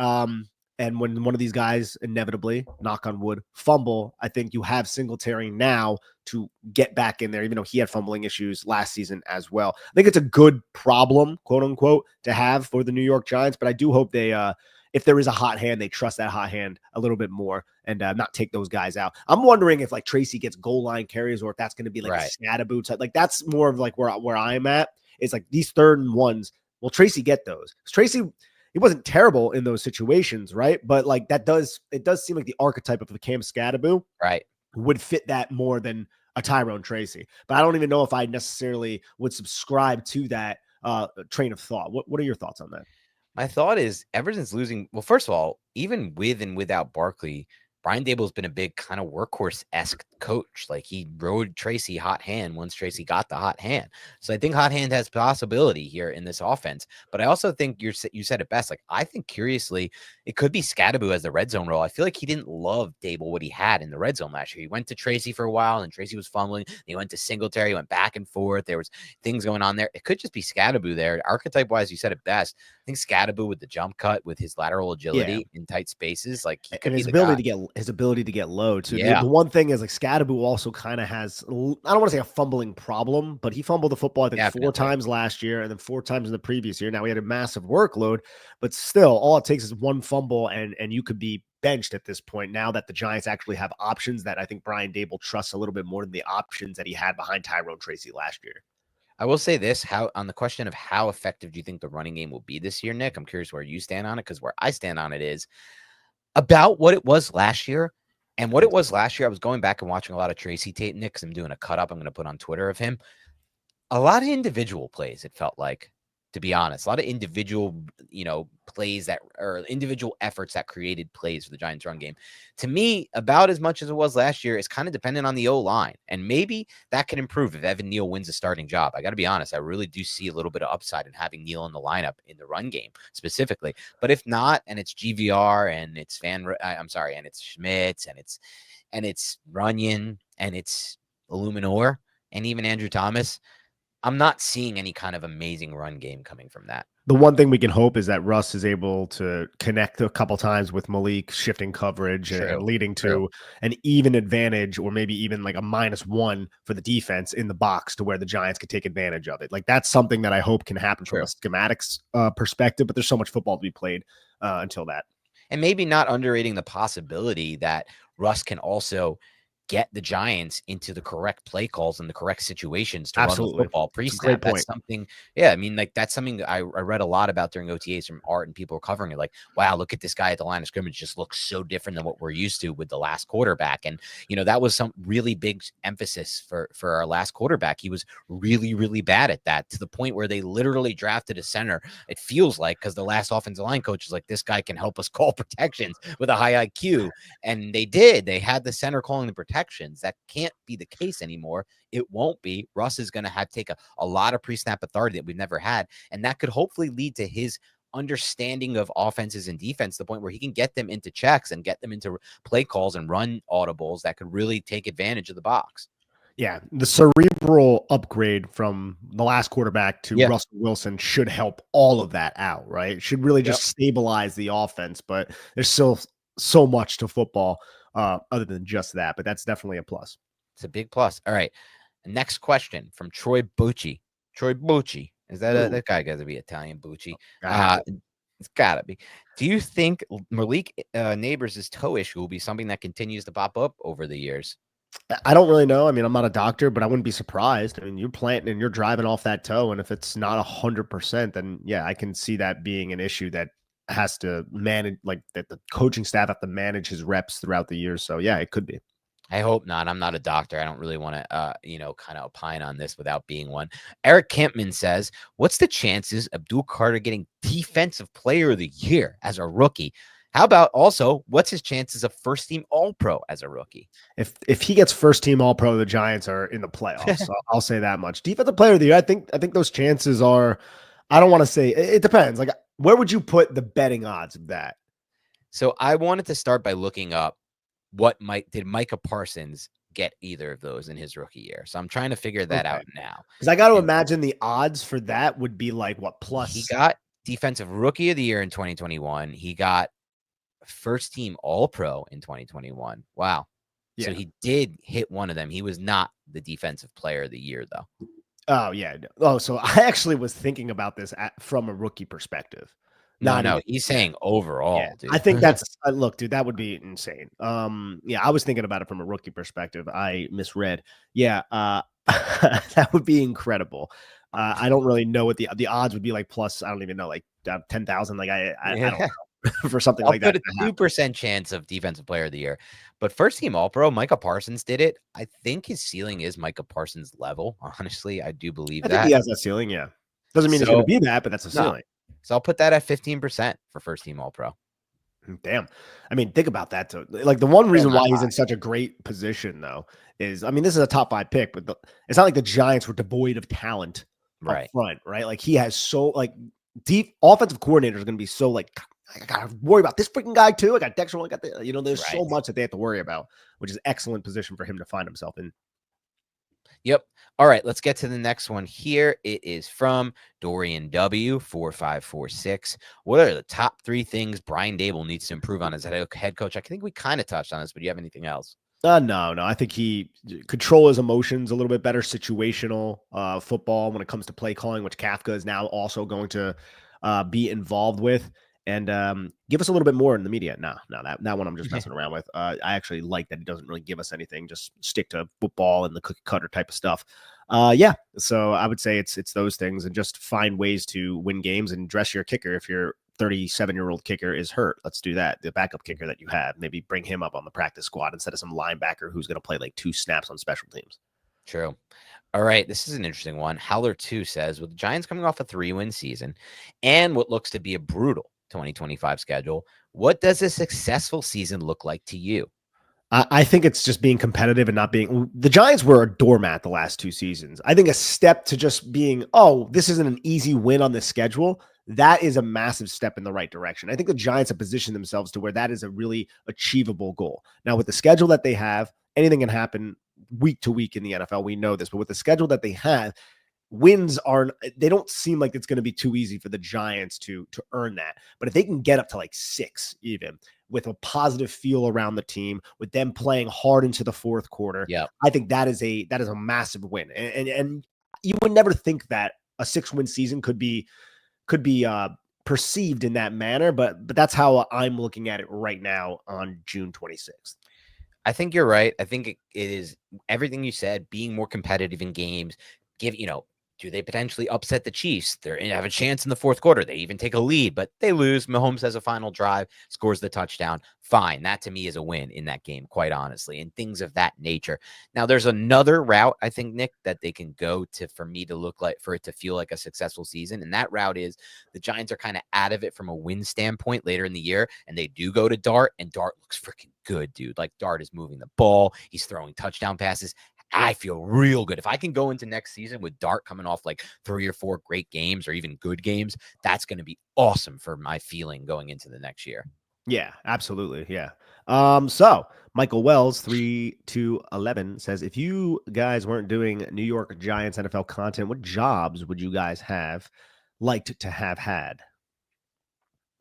And when one of these guys inevitably, knock on wood, fumble, I think you have Singletary now to get back in there, even though he had fumbling issues last season as well. I think it's a good problem, quote unquote, to have for the New York Giants, but I do hope they, if there is a hot hand, they trust that hot hand a little bit more and not take those guys out. I'm wondering if like Tracy gets goal line carries, or if that's going to be like a Scadaboo type. Like that's more of like where I'm at. It's like these third and ones. Will Tracy get those? Tracy, he wasn't terrible in those situations, right? But like it does seem like the archetype of the Cam Scadaboo, right, would fit that more than a Tyrone Tracy. But I don't even know if I necessarily would subscribe to that train of thought. What are your thoughts on that? My thought is, ever since losing, well, first of all, even with and without Barkley, Brian Daboll's been a big kind of workhorse-esque coach. Like he rode Tracy hot hand once Tracy got the hot hand. So I think hot hand has possibility here in this offense. But I also think you said it best. Like I think curiously, it could be Scadaboo as the red zone role. I feel like he didn't love Daboll what he had in the red zone last year. He went to Tracy for a while, and Tracy was fumbling. He went to Singletary, went back and forth. There was things going on there. It could just be Scadaboo there. Archetype-wise, you said it best. I think Scadaboo with the jump cut, with his lateral agility in tight spaces, like he could and be his the ability guy. to get low too. Yeah. The one thing is like Scadaboo also kind of has, I don't want to say a fumbling problem, but he fumbled the football I think Definitely. 4 times last year and then 4 times in the previous year. Now he had a massive workload, but still all it takes is one fumble and you could be benched at this point. Now that the Giants actually have options that I think Brian Daboll trusts a little bit more than the options that he had behind Tyrone Tracy last year. I will say this, how on the question of how effective do you think the running game will be this year, Nick? I'm curious where you stand on it, because where I stand on it is about what it was last year. And what it was last year, I was going back and watching a lot of Tracy tape, Nick, because I'm doing a cut up I'm going to put on Twitter of him. A lot of individual plays, it felt like, to be honest. A lot of individual, plays that, or individual efforts that created plays for the Giants run game. To me, about as much as it was last year, is kind of dependent on the O-line. And maybe that can improve if Evan Neal wins a starting job. I got to be honest, I really do see a little bit of upside in having Neal in the lineup in the run game specifically. But if not, and it's GVR and it's and it's Schmitz and it's Runyon and it's Illuminor and even Andrew Thomas, I'm not seeing any kind of amazing run game coming from that. The one thing we can hope is that Russ is able to connect a couple times with Malik, shifting coverage and leading to an even advantage, or maybe even like a -1 for the defense in the box, to where the Giants could take advantage of it. Like that's something that I hope can happen from a schematics perspective, but there's so much football to be played until that. And maybe not underrating the possibility that Russ can also get the Giants into the correct play calls and the correct situations to run the football pre-snap. That's something, that's something that I read a lot about during OTAs from Art, and people were covering it like, wow, look at this guy at the line of scrimmage, just looks so different than what we're used to with the last quarterback. And, that was some really big emphasis for our last quarterback. He was really, really bad at that, to the point where they literally drafted a center, it feels like, because the last offensive line coach is like, this guy can help us call protections with a high IQ. And they did. They had the center calling the protections. That can't be the case anymore. It won't be. Russ is going to have to take a lot of pre-snap authority that we've never had, and that could hopefully lead to his understanding of offenses and defense, to the point where he can get them into checks and get them into play calls and run audibles that could really take advantage of the box. Yeah, the cerebral upgrade from the last quarterback to Russell Wilson should help all of that out, right? It should really just stabilize the offense, but there's still so much to football other than just that, but that's definitely a plus. It's a big plus. All right. Next question from Troy Bucci. Troy Bucci. Is that that guy got to be Italian, Bucci? It's got to be. Do you think Malik Neighbors' toe issue will be something that continues to pop up over the years? I don't really know. I mean, I'm not a doctor, but I wouldn't be surprised. I mean, you're planting and you're driving off that toe, and if it's not 100%, then yeah, I can see that being an issue that has to manage, like that the coaching staff have to manage his reps throughout the year. So yeah, it could be. I hope not. I'm not a doctor. I don't really want to, kind of opine on this without being one. Eric Campman says, what's the chances of Abdul Carter getting Defensive Player of the Year as a rookie? How about also, what's his chances of first team All-Pro as a rookie? If he gets first team All-Pro, the Giants are in the playoffs. So I'll say that much. Defensive Player of the Year, I think those chances are, I don't want to say, it depends. Like, where would you put the betting odds of that? So I wanted to start by looking up did Micah Parsons get either of those in his rookie year. So I'm trying to figure that out now. Because I got to imagine the odds for that would be like what, plus? He got Defensive Rookie of the Year in 2021. He got first team All-Pro in 2021. Wow. Yeah. So he did hit one of them. He was not the Defensive Player of the Year, though. Oh, yeah. Oh, so I actually was thinking about this from a rookie perspective. No, he's saying overall, dude. I think that's look, dude, that would be insane. Yeah, I was thinking about it from a rookie perspective. I misread. Yeah, that would be incredible. I don't really know what the odds would be like. Plus, I don't even know, like 10,000. Like I don't know. For something like that. I'll put a 2% chance of Defensive Player of the Year. But first team All-Pro, Micah Parsons did it. I think his ceiling is Micah Parsons level. Honestly, I do believe that. Think he has that ceiling, yeah. Doesn't mean it's going to be that, but that's a ceiling. So I'll put that at 15% for first team All-Pro. Damn. I mean, think about that too. Like the one reason not why he's high. in such a great position though is, I mean, this is a top 5 pick, but it's not like the Giants were devoid of talent up Right. front, right? Like he has so like deep offensive coordinators are going to be so like, I got to worry about this freaking guy too. I got Dexter. I got the, there's Right. so much that they have to worry about, which is excellent position for him to find himself in. Yep. All right, let's get to the next one here. It is from Dorian W 4546. What are the top 3 things Brian Daboll needs to improve on as a head coach? I think we kind of touched on this, but do you have anything else? No. I think he control his emotions a little bit better, situational football when it comes to play calling, which Kafka is now also going to be involved with, and give us a little bit more in the media. No, that one I'm just messing around with. I actually like that he doesn't really give us anything, just stick to football and the cookie cutter type of stuff. Yeah, so I would say it's those things, and just find ways to win games and dress your kicker if you're 37-year-old kicker is hurt. Let's do that. The backup kicker that you have, maybe bring him up on the practice squad instead of some linebacker who's going to play like 2 snaps on special teams. True. All right, this is an interesting one. Howler 2 says, with the Giants coming off a 3-win season and what looks to be a brutal 2025 schedule, what does a successful season look like to you? I think it's just being competitive and not being. The Giants were a doormat the last 2 seasons. I think a step to just being, oh, this isn't an easy win on the schedule. That is a massive step in the right direction. I think the Giants have positioned themselves to where that is a really achievable goal. Now, with the schedule that they have, anything can happen week to week in the NFL. We know this, but with the schedule that they have, wins they don't seem like it's going to be too easy for the Giants to earn that. But if they can get up to like 6 even with a positive feel around the team, with them playing hard into the fourth quarter, I think that is a massive win. And you would never think that a 6-win season could be perceived in that manner, but that's how I'm looking at it right now on June 26th. I think you're right. I think it is everything you said, being more competitive in games, do they potentially upset the Chiefs? They have a chance in the fourth quarter. They even take a lead, but they lose. Mahomes has a final drive, scores the touchdown. Fine. That to me is a win in that game, quite honestly, and things of that nature. Now, there's another route, I think, Nick, that they can go to for me to look like, for it to feel like a successful season. And that route is the Giants are kind of out of it from a win standpoint later in the year, and they do go to Dart, and Dart looks freaking good, dude. Like, Dart is moving the ball. He's throwing touchdown passes. I feel real good. If I can go into next season with Dart coming off like 3 or 4 great games or even good games, that's going to be awesome for my feeling going into the next year. Yeah, absolutely. Yeah. So Michael Wells 3-11 says, if you guys weren't doing New York Giants NFL content, what jobs would you guys have liked to have had?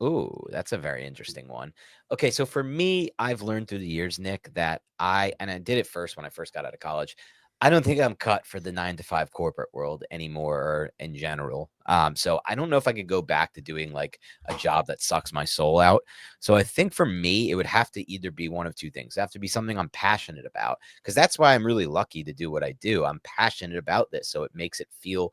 Ooh, that's a very interesting one. Okay, so for me, I've learned through the years, Nick, that I did it first when I first got out of college. I don't think I'm cut for the 9 to 5 corporate world anymore, or in general. So I don't know if I could go back to doing like a job that sucks my soul out. So I think for me, it would have to either be one of 2 things. It have to be something I'm passionate about, because that's why I'm really lucky to do what I do. I'm passionate about this, so it makes it feel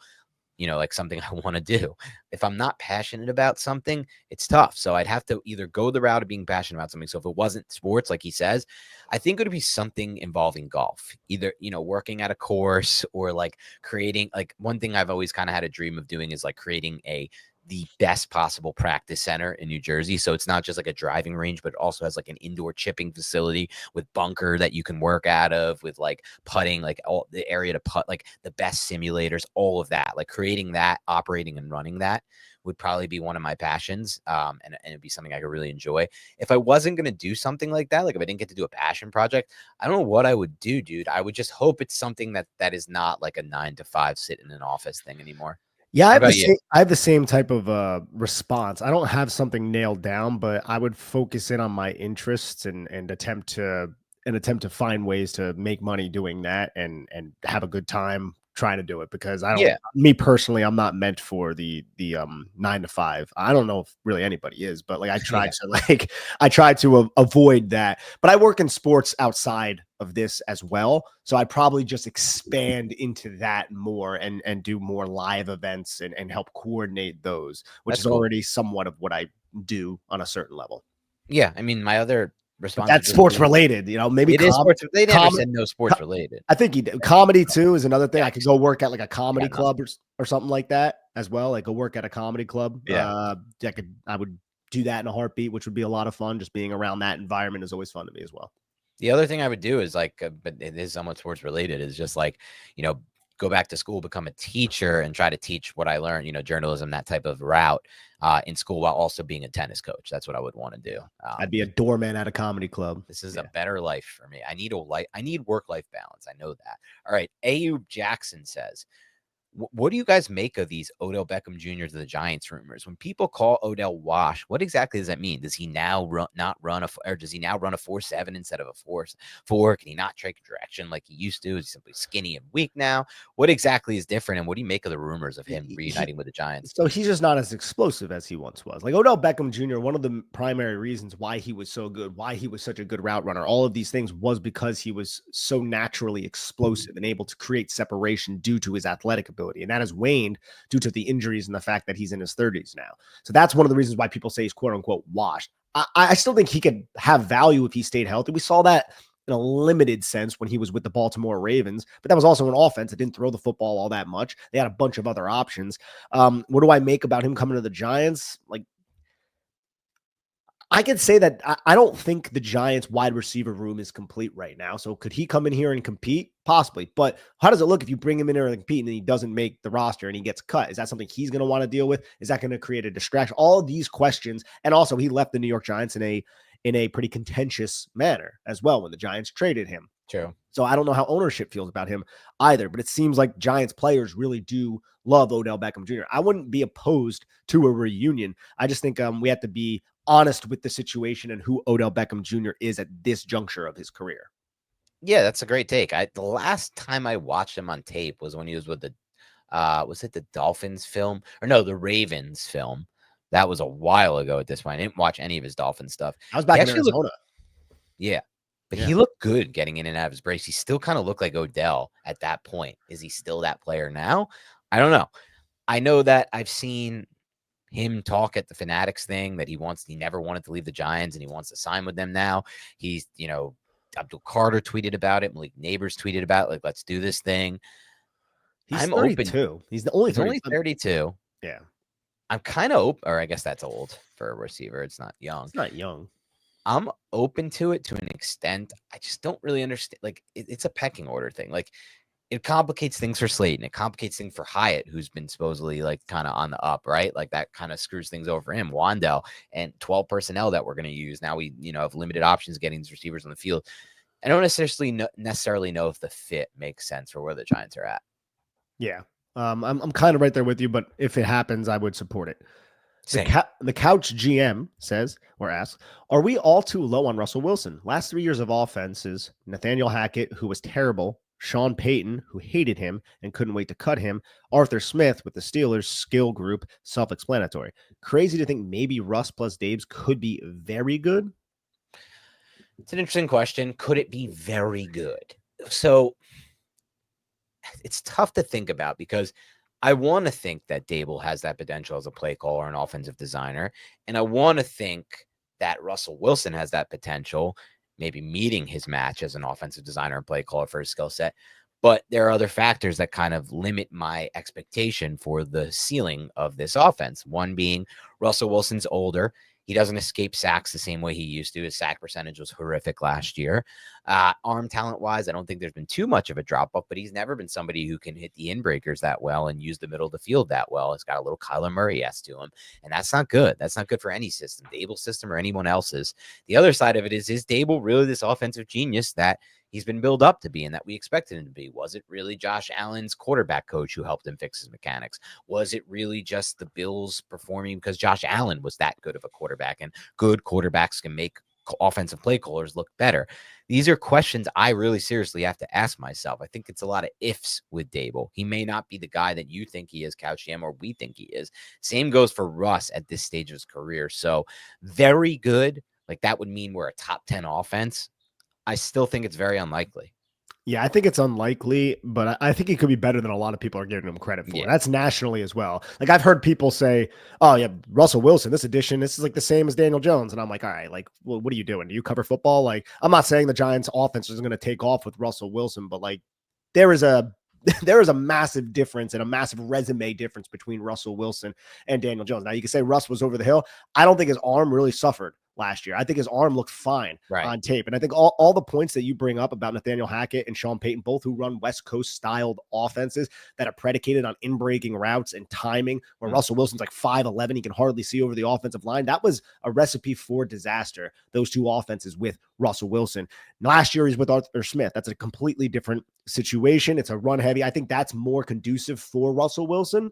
like something I want to do. If I'm not passionate about something, it's tough. So I'd have to either go the route of being passionate about something. So if it wasn't sports, like he says, I think it would be something involving golf, either, working at a course or like creating, like one thing I've always kind of had a dream of doing is like creating the best possible practice center in New Jersey. So it's not just like a driving range, but it also has like an indoor chipping facility with bunker that you can work out of, with like putting, like all the area to putt, like the best simulators, all of that, like creating that, operating and running that would probably be one of my passions. And it'd be something I could really enjoy. If I wasn't going to do something like that, like if I didn't get to do a passion project, I don't know what I would do, dude. I would just hope it's something that is not like a 9 to 5 sit in an office thing anymore. Yeah, I have the same type of response. I don't have something nailed down, but I would focus in on my interests and attempt to find ways to make money doing that and have a good time trying to do it, because me personally, I'm not meant for the 9 to 5. I don't know if really anybody is, but like I try to avoid that. But I work in sports outside of this as well, so I'd probably just expand into that more and do more live events and help coordinate those, which That's is cool. already somewhat of what I do on a certain level. Yeah, I mean, my other response. That's sports related, maybe it is sports. They never said no sports related. I think he did. Comedy too is another thing. I could go work at like a comedy club or something like that as well. Like go work at a comedy club. Yeah. I would do that in a heartbeat, which would be a lot of fun. Just being around that environment is always fun to me as well. The other thing I would do is like, but it is somewhat sports related, is just like, go back to school, become a teacher, and try to teach what I learned, journalism, that type of route in school, while also being a tennis coach. That's what I would want to do. I'd be a doorman at a comedy club. This is a better life for me. I need work-life balance. I know that. All right. Ayub Jackson says, what do you guys make of these Odell Beckham Jr. to the Giants rumors? When people call Odell wash, what exactly does that mean? Does he now does he now run a 4.7 instead of a 4.4? Can he not take direction like he used to? Is he simply skinny and weak now? What exactly is different? And what do you make of the rumors of him reuniting with the Giants? So he's just not as explosive as he once was. Like Odell Beckham Jr., one of the primary reasons why he was so good, why he was such a good route runner, all of these things was because he was so naturally explosive and able to create separation due to his athletic ability. And that has waned due to the injuries and the fact that he's in his 30s now. So that's one of the reasons why people say he's quote unquote washed. I still think he could have value if he stayed healthy. We saw that in a limited sense when he was with the Baltimore Ravens, but that was also an offense that didn't throw the football all that much. They had a bunch of other options. What do I make about him coming to the Giants? Like, I could say that I don't think the Giants wide receiver room is complete right now. So could he come in here and compete? Possibly. But how does it look if you bring him in here and compete and he doesn't make the roster and he gets cut? Is that something he's going to want to deal with? Is that going to create a distraction? All of these questions. And also he left the New York Giants in a pretty contentious manner as well when the Giants traded him. True. So I don't know how ownership feels about him either, but it seems like Giants players really do love Odell Beckham Jr. I wouldn't be opposed to a reunion. I just think we have to be honest with the situation and who Odell Beckham Jr. is at this juncture of his career. Yeah, that's a great take. The last time I watched him on tape was when he was with the was it the Dolphins film? Or no, the Ravens film. That was a while ago at this point. I didn't watch any of his Dolphin stuff. I was back in Arizona. But he looked good getting in and out of his brace. He still kind of looked like Odell at that point. Is he still that player now? I don't know. I know that I've seen him talk at the Fanatics thing that he never wanted to leave the Giants and he wants to sign with them now. He's, Abdul Carter tweeted about it. Malik Neighbors tweeted about it, like, let's do this thing. I'm 32. Open. He's only 32. Yeah. I'm kind of open, or I guess that's old for a receiver. It's not young. It's not young. I'm open to it to an extent. I just don't really understand. Like, it's a pecking order thing. Like, it complicates things for Slayton. It complicates things for Hyatt, who's been supposedly like kind of on the up, right? Like that kind of screws things over him. Wandell and 12 personnel that we're going to use. Now we, have limited options getting these receivers on the field. I don't necessarily know if the fit makes sense for where the Giants are at. Yeah. I'm kind of right there with you, but if it happens, I would support it. The Couch GM says or asks, are we all too low on Russell Wilson? Last 3 years of offenses, Nathaniel Hackett, who was terrible, Sean Payton, who hated him and couldn't wait to cut him, Arthur Smith with the Steelers skill group, self-explanatory. Crazy to think maybe Russ plus Daves could be very good. It's an interesting question. Could it be very good? So it's tough to think about because I want to think that Daboll has that potential as a play caller and offensive designer. And I want to think that Russell Wilson has that potential, maybe meeting his match as an offensive designer and play caller for his skill set. But there are other factors that kind of limit my expectation for the ceiling of this offense. One being Russell Wilson's older. He doesn't escape sacks the same way he used to. His sack percentage was horrific last year. Arm talent-wise, I don't think there's been too much of a drop-off, but he's never been somebody who can hit the inbreakers that well and use the middle of the field that well. He's got a little Kyler Murray-esque to him, and that's not good. That's not good for any system, Daboll's system or anyone else's. The other side of it is Daboll really this offensive genius that he's been built up to be and that we expected him to be? Was it really Josh Allen's quarterback coach who helped him fix his mechanics? Was it really just the Bills performing because Josh Allen was that good of a quarterback, and good quarterbacks can make offensive play callers look better? These are questions I really seriously have to ask myself. I think it's a lot of ifs with Daboll. He may not be the guy that you think he is, Couch Jam, or we think he is. Same goes for Russ at this stage of his career. So very good. Like that would mean we're a top 10 offense. I still think it's very unlikely. Yeah, I think it's unlikely, but I think he could be better than a lot of people are giving him credit for. Yeah. That's nationally as well. Like I've heard people say, oh yeah, Russell Wilson, this edition, this is like the same as Daniel Jones. And I'm like, all right, like, well, what are you doing? Do you cover football? Like, I'm not saying the Giants offense is going to take off with Russell Wilson, but like there is a there is a massive difference and a massive resume difference between Russell Wilson and Daniel Jones. Now, you can say Russ was over the hill. I don't think his arm really suffered last year. I think his arm looked fine on tape. And I think all the points that you bring up about Nathaniel Hackett and Sean Payton, both who run West Coast styled offenses that are predicated on in-breaking routes and timing, where Russell Wilson's like 5'11", he can hardly see over the offensive line. That was a recipe for disaster, those two offenses with Russell Wilson. Last year, he's with Arthur Smith. That's a completely different situation. It's a run heavy. I think that's more conducive for Russell Wilson.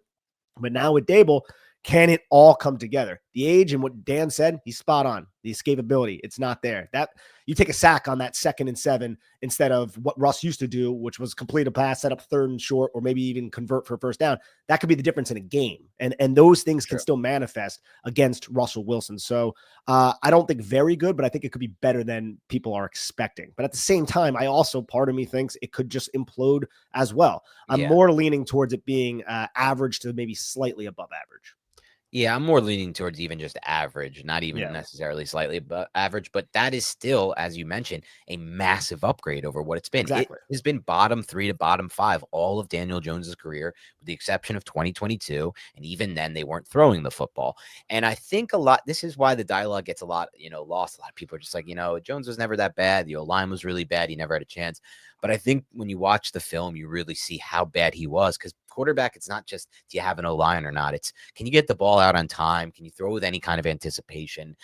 But now with Daboll, can it all come together? The age and what Dan said, he's spot on. The escapability, it's not there. That you take a sack on that 2nd and 7 instead of what Russ used to do, which was complete a pass, set up 3rd and short, or maybe even convert for a first down. That could be the difference in a game. And those things can still manifest against Russell Wilson. So I don't think very good, but I think it could be better than people are expecting. But at the same time, I also, part of me thinks it could just implode as well. I'm more leaning towards it being average to maybe slightly above average. Yeah, I'm more leaning towards even just average, not even necessarily slightly but average, but that is still, as you mentioned, a massive upgrade over what it's been. Exactly. It has been bottom 3 to bottom 5 all of Daniel Jones's career, with the exception of 2022, and even then they weren't throwing the football. And I think this is why the dialogue gets a lot, lost. A lot of people are just like, Jones was never that bad. The O-line was really bad. He never had a chance. But I think when you watch the film, you really see how bad he was, because quarterback, it's not just do you have an O-line or not. It's can you get the ball out on time? Can you throw with any kind of anticipation?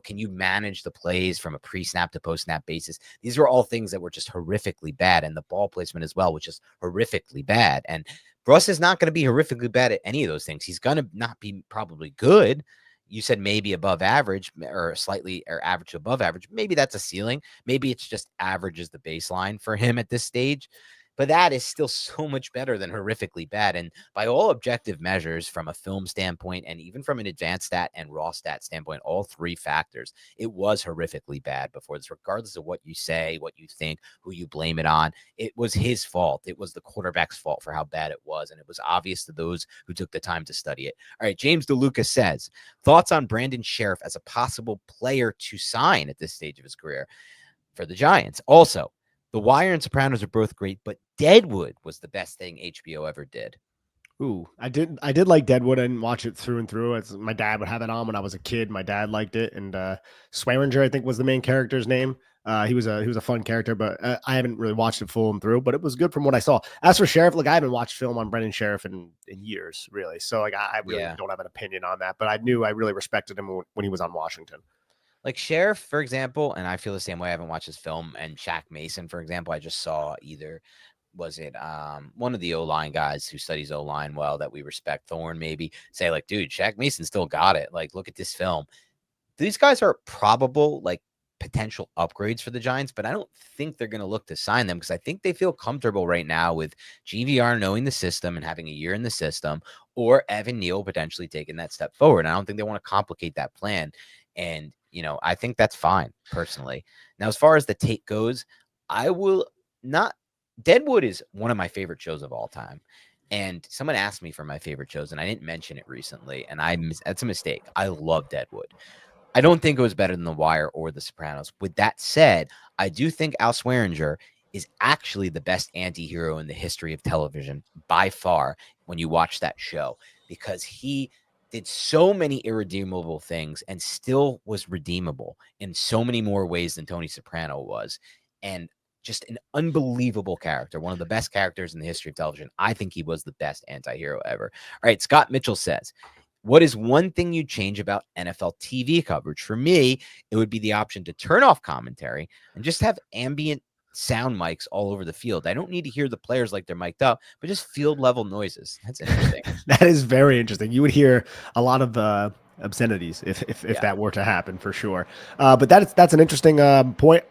Can you manage the plays from a pre-snap to post-snap basis? These are all things that were just horrifically bad. And the ball placement as well, which is horrifically bad. And Russ is not going to be horrifically bad at any of those things. He's going to not be probably good. You said maybe above average or slightly or average to above average. Maybe that's a ceiling. Maybe it's just average is the baseline for him at this stage. But that is still so much better than horrifically bad. And by all objective measures, from a film standpoint, and even from an advanced stat and raw stat standpoint, all 3 factors, it was horrifically bad before this, regardless of what you say, what you think, who you blame it on. It was his fault. It was the quarterback's fault for how bad it was. And it was obvious to those who took the time to study it. All right. James DeLuca says, thoughts on Brandon Sheriff as a possible player to sign at this stage of his career for the Giants? Also, The Wire and Sopranos are both great, but Deadwood was the best thing HBO ever did. Ooh, I did like Deadwood. I didn't watch it through and through. My dad would have it on when I was a kid. My dad liked it, and Swearinger, I think, was the main character's name. He was a fun character, but I haven't really watched it full and through. But it was good from what I saw. As for Sheriff, I haven't watched film on Brendan Sheriff in years, really. So I really don't have an opinion on that. But I knew I really respected him when he was on Washington. Like Sheriff, for example, and I feel the same way. I haven't watched his film. And Shaq Mason, for example, I just saw either. Was it one of the O-line guys who studies O-line well that we respect, Thorne, maybe, say like, dude, Shaq Mason still got it. Like, look at this film. These guys are probable, like, potential upgrades for the Giants, but I don't think they're going to look to sign them because I think they feel comfortable right now with GVR knowing the system and having a year in the system, or Evan Neal potentially taking that step forward. I don't think they want to complicate that plan. And, I think that's fine, personally. Now, as far as the take goes, I will not. Deadwood is one of my favorite shows of all time. And someone asked me for my favorite shows, and I didn't mention it recently. And that's a mistake. I love Deadwood. I don't think it was better than The Wire or The Sopranos. With that said, I do think Al Swearinger is actually the best anti-hero in the history of television by far when you watch that show, because he did so many irredeemable things and still was redeemable in so many more ways than Tony Soprano was. And just an unbelievable character, one of the best characters in the history of television. I think he was the best anti-hero ever. All right, Scott Mitchell says, what is one thing you'd change about NFL TV coverage? For me, it would be the option to turn off commentary and just have ambient sound mics all over the field. I don't need to hear the players like they're mic'd up, but just field level noises. That's interesting. That is very interesting. You would hear a lot of obscenities if that were to happen, for sure. But that's an interesting point.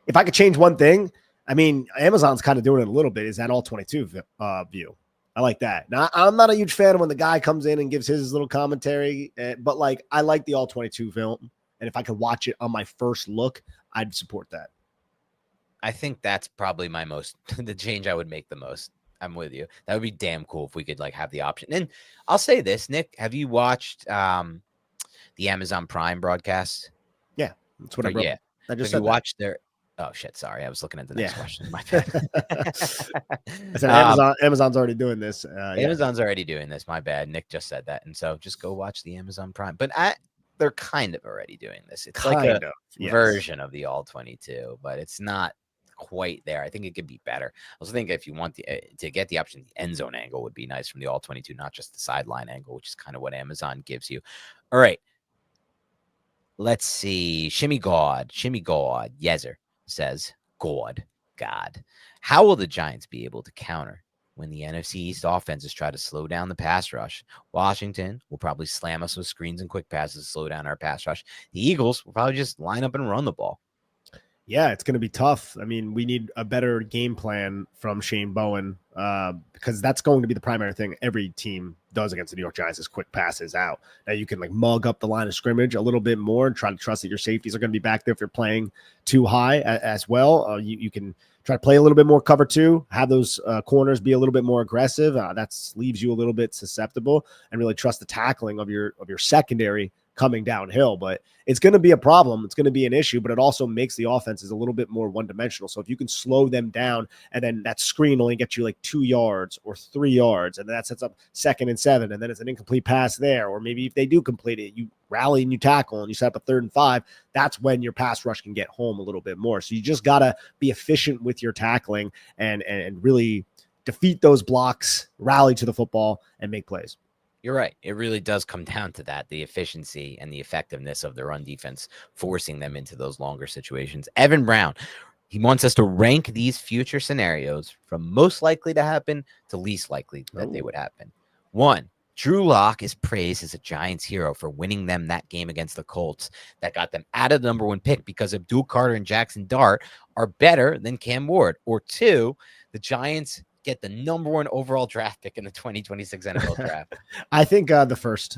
If I could change one thing, I mean, Amazon's kind of doing it a little bit, is that all 22 view. I like that. Now, I'm not a huge fan of when the guy comes in and gives his little commentary, but like, I like the all 22 film. And if I could watch it on my first look, I'd support that. I think that's probably the change I would make the most. I'm with you. That would be damn cool if we could like have the option. And I'll say this, Nick, have you watched the Amazon Prime broadcast? Yeah, that's what I wrote. Yeah. I just watched Oh shit! Sorry, I was looking at the next question. My bad. I said Amazon's already doing this. Amazon's already doing this. My bad. Nick just said that, and so just go watch the Amazon Prime. But they're kind of already doing this. It's like a version of the all 22, but it's not quite there. I think it could be better. I also think if you want to get the option, the end zone angle would be nice from the all 22, not just the sideline angle, which is kind of what Amazon gives you. All right. Let's see. Shimmy God. Yezer says, God. How will the Giants be able to counter when the NFC East offenses try to slow down the pass rush? Washington will probably slam us with screens and quick passes to slow down our pass rush. The Eagles will probably just line up and run the ball. Yeah, it's going to be tough. I mean, we need a better game plan from Shane Bowen because that's going to be the primary thing every team does against the New York Giants is quick passes out. Now you can like mug up the line of scrimmage a little bit more and try to trust that your safeties are going to be back there if you're playing too high as well. You can try to play a little bit more cover two, have those corners be a little bit more aggressive. That leaves you a little bit susceptible and really trust the tackling of your secondary coming downhill, but it's going to be a problem. It's going to be an issue, but it also makes the offenses a little bit more one-dimensional. So if you can slow them down and then that screen only gets you like 2 yards or 3 yards, and that sets up 2nd and 7, and then it's an incomplete pass there, or maybe if they do complete it, you rally and you tackle and you set up a 3rd and 5, that's when your pass rush can get home a little bit more. So you just got to be efficient with your tackling and really defeat those blocks, rally to the football, and make plays. You're right. It really does come down to that, the efficiency and the effectiveness of their run defense, forcing them into those longer situations. Evan Brown, he wants us to rank these future scenarios from most likely to happen to least likely that they would happen. 1, Drew Lock is praised as a Giants hero for winning them that game against the Colts that got them out of the number 1 pick because Abdul Carter and Jackson Dart are better than Cam Ward. Or 2, the Giants get the number 1 overall draft pick in the 2026 NFL draft. I think the first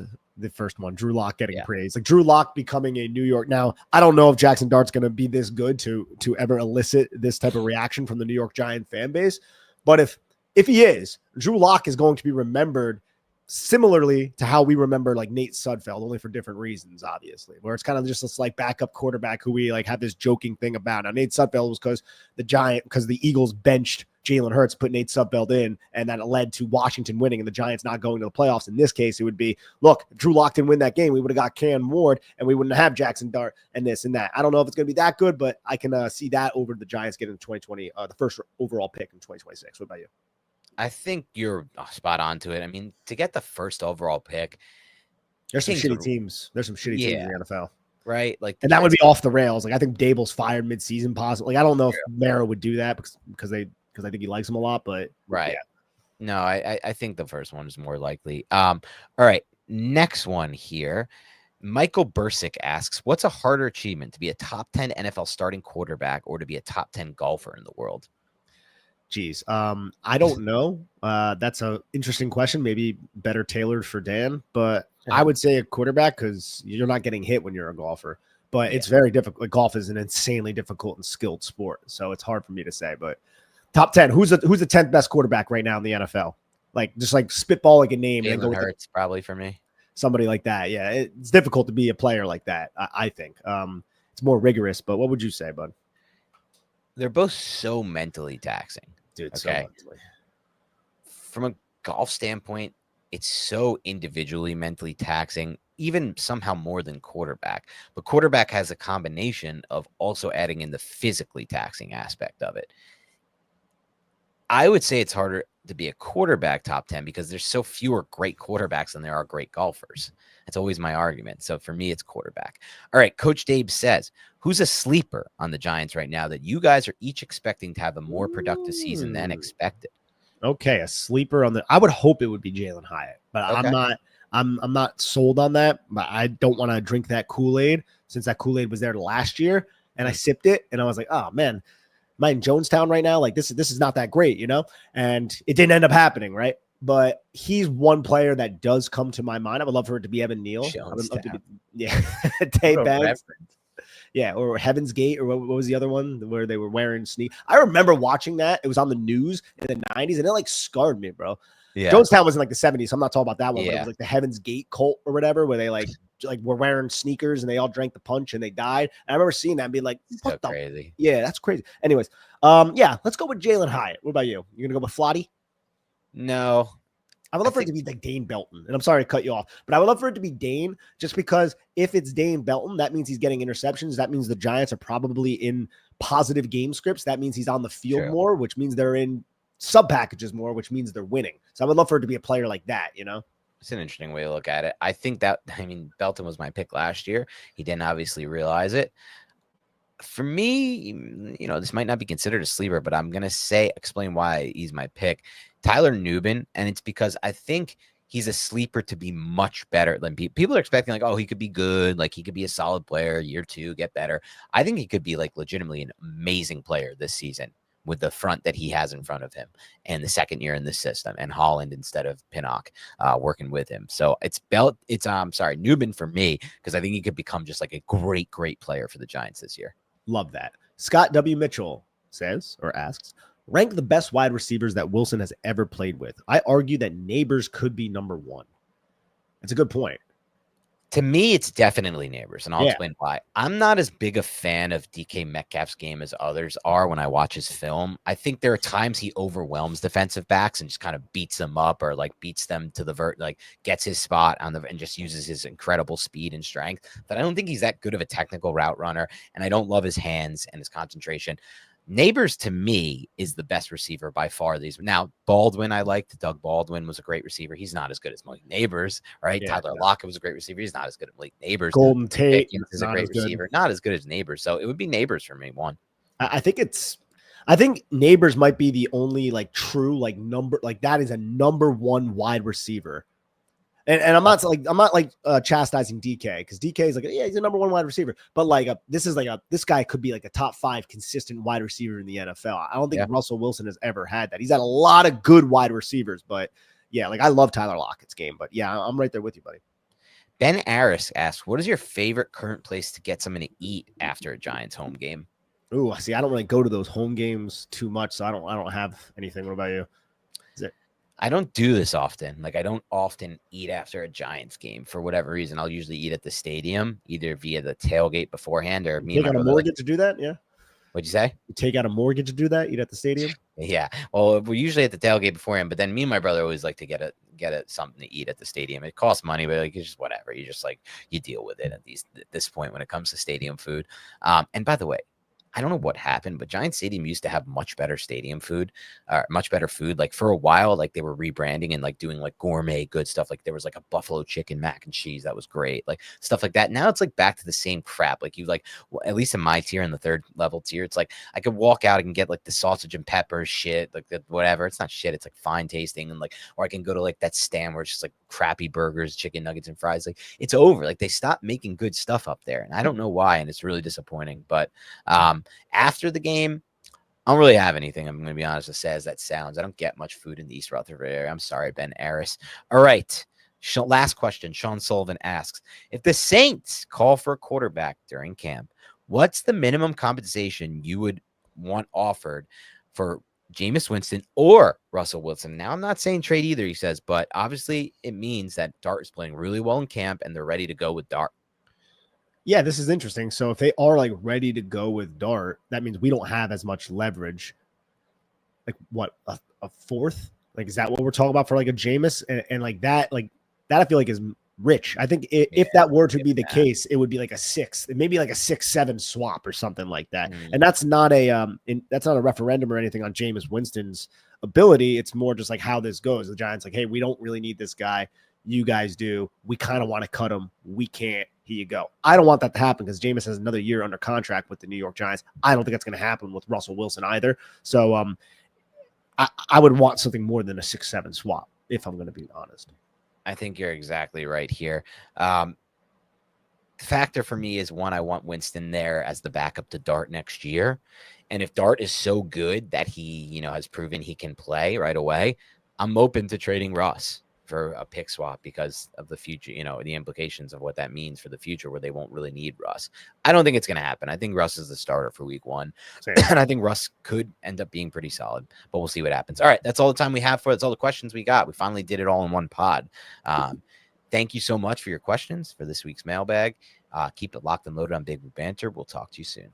one, Drew Lock getting praised, like Drew Lock becoming a New York. Now, I don't know if Jackson Dart's going to be this good to ever elicit this type of reaction from the New York Giant fan base. But if he is, Drew Lock is going to be remembered similarly to how we remember like Nate Sudfeld, only for different reasons, obviously, where it's kind of just this like backup quarterback who we like have this joking thing about. Now, Nate Sudfeld was because the Eagles benched Jalen Hurts, put Nate Sudfeld in, and that led to Washington winning and the Giants not going to the playoffs. In this case, it would be, look, if Drew Lock didn't win that game, we would have got Cam Ward and we wouldn't have Jackson Dart and this and that. I don't know if it's going to be that good, but I can see that over the Giants getting the 2020, the first overall pick in 2026. What about you? I think you're spot on to it. I mean, to get the first overall pick, there's some shitty teams. There's some shitty teams in the NFL. Right? Like, and that would be off the rails. Like, I think Daboll's fired mid-season possibly. Like, I don't know if Mara would do that because I think he likes him a lot, but right. Yeah. No, I think the first one is more likely. All right. Next one here. Michael Bursick asks, what's a harder achievement, to be a top 10 NFL starting quarterback or to be a top 10 golfer in the world? Geez. I don't know. That's an interesting question. Maybe better tailored for Dan, but I would say a quarterback because you're not getting hit when you're a golfer, but it's very difficult. Like, golf is an insanely difficult and skilled sport. So it's hard for me to say, but top 10, who's the 10th best quarterback right now in the NFL? Like, just like spitball like a name. Jalen Hurts probably for me. Somebody like that. Yeah. It's difficult to be a player like that. I think it's more rigorous, but what would you say, bud? They're both so mentally taxing. Dude, okay. So mentally. From a golf standpoint, it's so individually mentally taxing, even somehow more than quarterback. But quarterback has a combination of also adding in the physically taxing aspect of it. I would say it's harder to be a quarterback top 10 because there's so fewer great quarterbacks than there are great golfers. That's always my argument. So for me, it's quarterback. All right. Coach Dave says, who's a sleeper on the Giants right now that you guys are each expecting to have a more productive season than expected? Okay. A sleeper on I would hope it would be Jalen Hyatt, but okay. I'm not sold on that, but I don't want to drink that Kool-Aid since that Kool-Aid was there last year and I sipped it and I was like, oh man, am I in Jonestown right now? Like this is not that great, you know? And it didn't end up happening, right? But he's one player that does come to my mind. I would love for it to be Evan Neal. Tay Banks. Yeah, or Heaven's Gate, or what was the other one where they were wearing sneakers? I remember watching that. It was on the news in the 90s, and it like scarred me, bro. Yeah. Jonestown was in like the 70s, so I'm not talking about that one. Yeah. But it was like the Heaven's Gate cult or whatever, where they like like were wearing sneakers and they all drank the punch and they died. And I remember seeing that and being like, what So the crazy. Yeah, that's crazy. Anyways, yeah, let's go with Jalen Hyatt. What about you? You're gonna go with Flotty? No, I would love for it to be like Dane Belton. And I'm sorry to cut you off, but I would love for it to be Dane just because if it's Dane Belton, that means he's getting interceptions. That means the Giants are probably in positive game scripts. That means he's on the field more, which means they're in sub packages more, which means they're winning. So I would love for it to be a player like that, you know? It's an interesting way to look at it. I think Belton was my pick last year. He didn't obviously realize it. For me, this might not be considered a sleeper, but I'm going to explain why he's my pick. Tyler Nubin, and it's because I think he's a sleeper to be much better than people are expecting. Like, oh, he could be good. Like, he could be a solid player, year 2, get better. I think he could be like legitimately an amazing player this season with the front that he has in front of him and the second year in the system and Holland instead of Pinnock working with him. So it's Nubin for me, because I think he could become just like a great, great player for the Giants this year. Love that. Scott W. Mitchell says or asks, rank the best wide receivers that Wilson has ever played with. I argue that Neighbors could be number 1. That's a good point. To me, it's definitely Neighbors, and I'll explain why. I'm not as big a fan of DK Metcalf's game as others are when I watch his film. I think there are times he overwhelms defensive backs and just kind of beats them up or like beats them to the gets his spot on and just uses his incredible speed and strength. But I don't think he's that good of a technical route runner, and I don't love his hands and his concentration. Neighbors to me is the best receiver by far. Now Baldwin, I liked. Doug Baldwin was a great receiver. He's not as good as Malik Neighbors, right? Yeah, Tyler Lockett was a great receiver. He's not as good as Malik Neighbors. Golden Tate is a great receiver, not as good as Neighbors. So it would be Neighbors for me. One. I think Neighbors might be the only like true like number like that is a number 1 wide receiver. And I'm not chastising DK because DK is like, yeah, he's a number 1 wide receiver. But like this guy could be like a top 5 consistent wide receiver in the NFL. I don't think Russell Wilson has ever had that. He's had a lot of good wide receivers, but yeah, like I love Tyler Lockett's game. But yeah, I'm right there with you, buddy. Ben Aris asks, what is your favorite current place to get something to eat after a Giants home game? Ooh, see, I don't really go to those home games too much, so I don't have anything. What about you? I don't do this often. Like, I don't often eat after a Giants game for whatever reason. I'll usually eat at the stadium, either via the tailgate beforehand or me and my brother. Take out a mortgage to do that? Yeah. What'd you say? You take out a mortgage to do that? Eat at the stadium? Yeah. Well, we're usually at the tailgate beforehand, but then me and my brother always like to get something to eat at the stadium. It costs money, but like it's just whatever. You just like you deal with it at this point when it comes to stadium food. And by the way, I don't know what happened, but Giant Stadium used to have much better stadium food, much better food. Like for a while, like they were rebranding and like doing like gourmet good stuff. Like there was like a buffalo chicken mac and cheese that was great, like stuff like that. Now it's like back to the same crap. Like you like, well, at least in my tier, in the 3rd level tier, it's like I could walk out and get like the sausage and pepper shit, like the whatever. It's not shit. It's like fine tasting and like, or I can go to like that stand where it's just like crappy burgers, chicken nuggets, and fries. Like it's over. Like they stopped making good stuff up there, and I don't know why, and it's really disappointing. But after the game, I don't really have anything. I'm going to be honest, as sad as that sounds. I don't get much food in the East Rutherford area. I'm sorry, Ben Aris. All right. Last question. Sean Sullivan asks, if the Saints call for a quarterback during camp, what's the minimum compensation you would want offered for Jameis Winston or Russell Wilson? Now, I'm not saying trade either, he says, but obviously it means that Dart is playing really well in camp and they're ready to go with Dart. Yeah, this is interesting. So if they are like ready to go with Dart, that means we don't have as much leverage. Like what, a 4th? Like, is that what we're talking about for like a Jameis and like that I feel like is rich. I think if that were to be the case, it would be like a 6th, maybe like a 6-7 swap or something like that. And that's not a referendum or anything on Jameis Winston's ability. It's more just like how this goes. The Giants like, hey, we don't really need this guy. You guys do. We kind of want to cut him. We can't. Here you go. I don't want that to happen because Jameis has another year under contract with the New York Giants. I don't think that's going to happen with Russell Wilson either. So I would want something more than a 6-7 swap, if I'm going to be honest. I think you're exactly right here. Factor for me is one, I want Winston there as the backup to Dart next year. And if Dart is so good that he, has proven he can play right away, I'm open to trading Russ for a pick swap because of the future, the implications of what that means for the future where they won't really need Russ. I don't think it's going to happen. I think Russ is the starter for week 1. And I think Russ could end up being pretty solid, but we'll see what happens. All right. That's all the time we have for it. That's all the questions we got. We finally did it all in one pod. Thank you so much for your questions for this week's mailbag. Keep it locked and loaded on Big Blue Banter. We'll talk to you soon.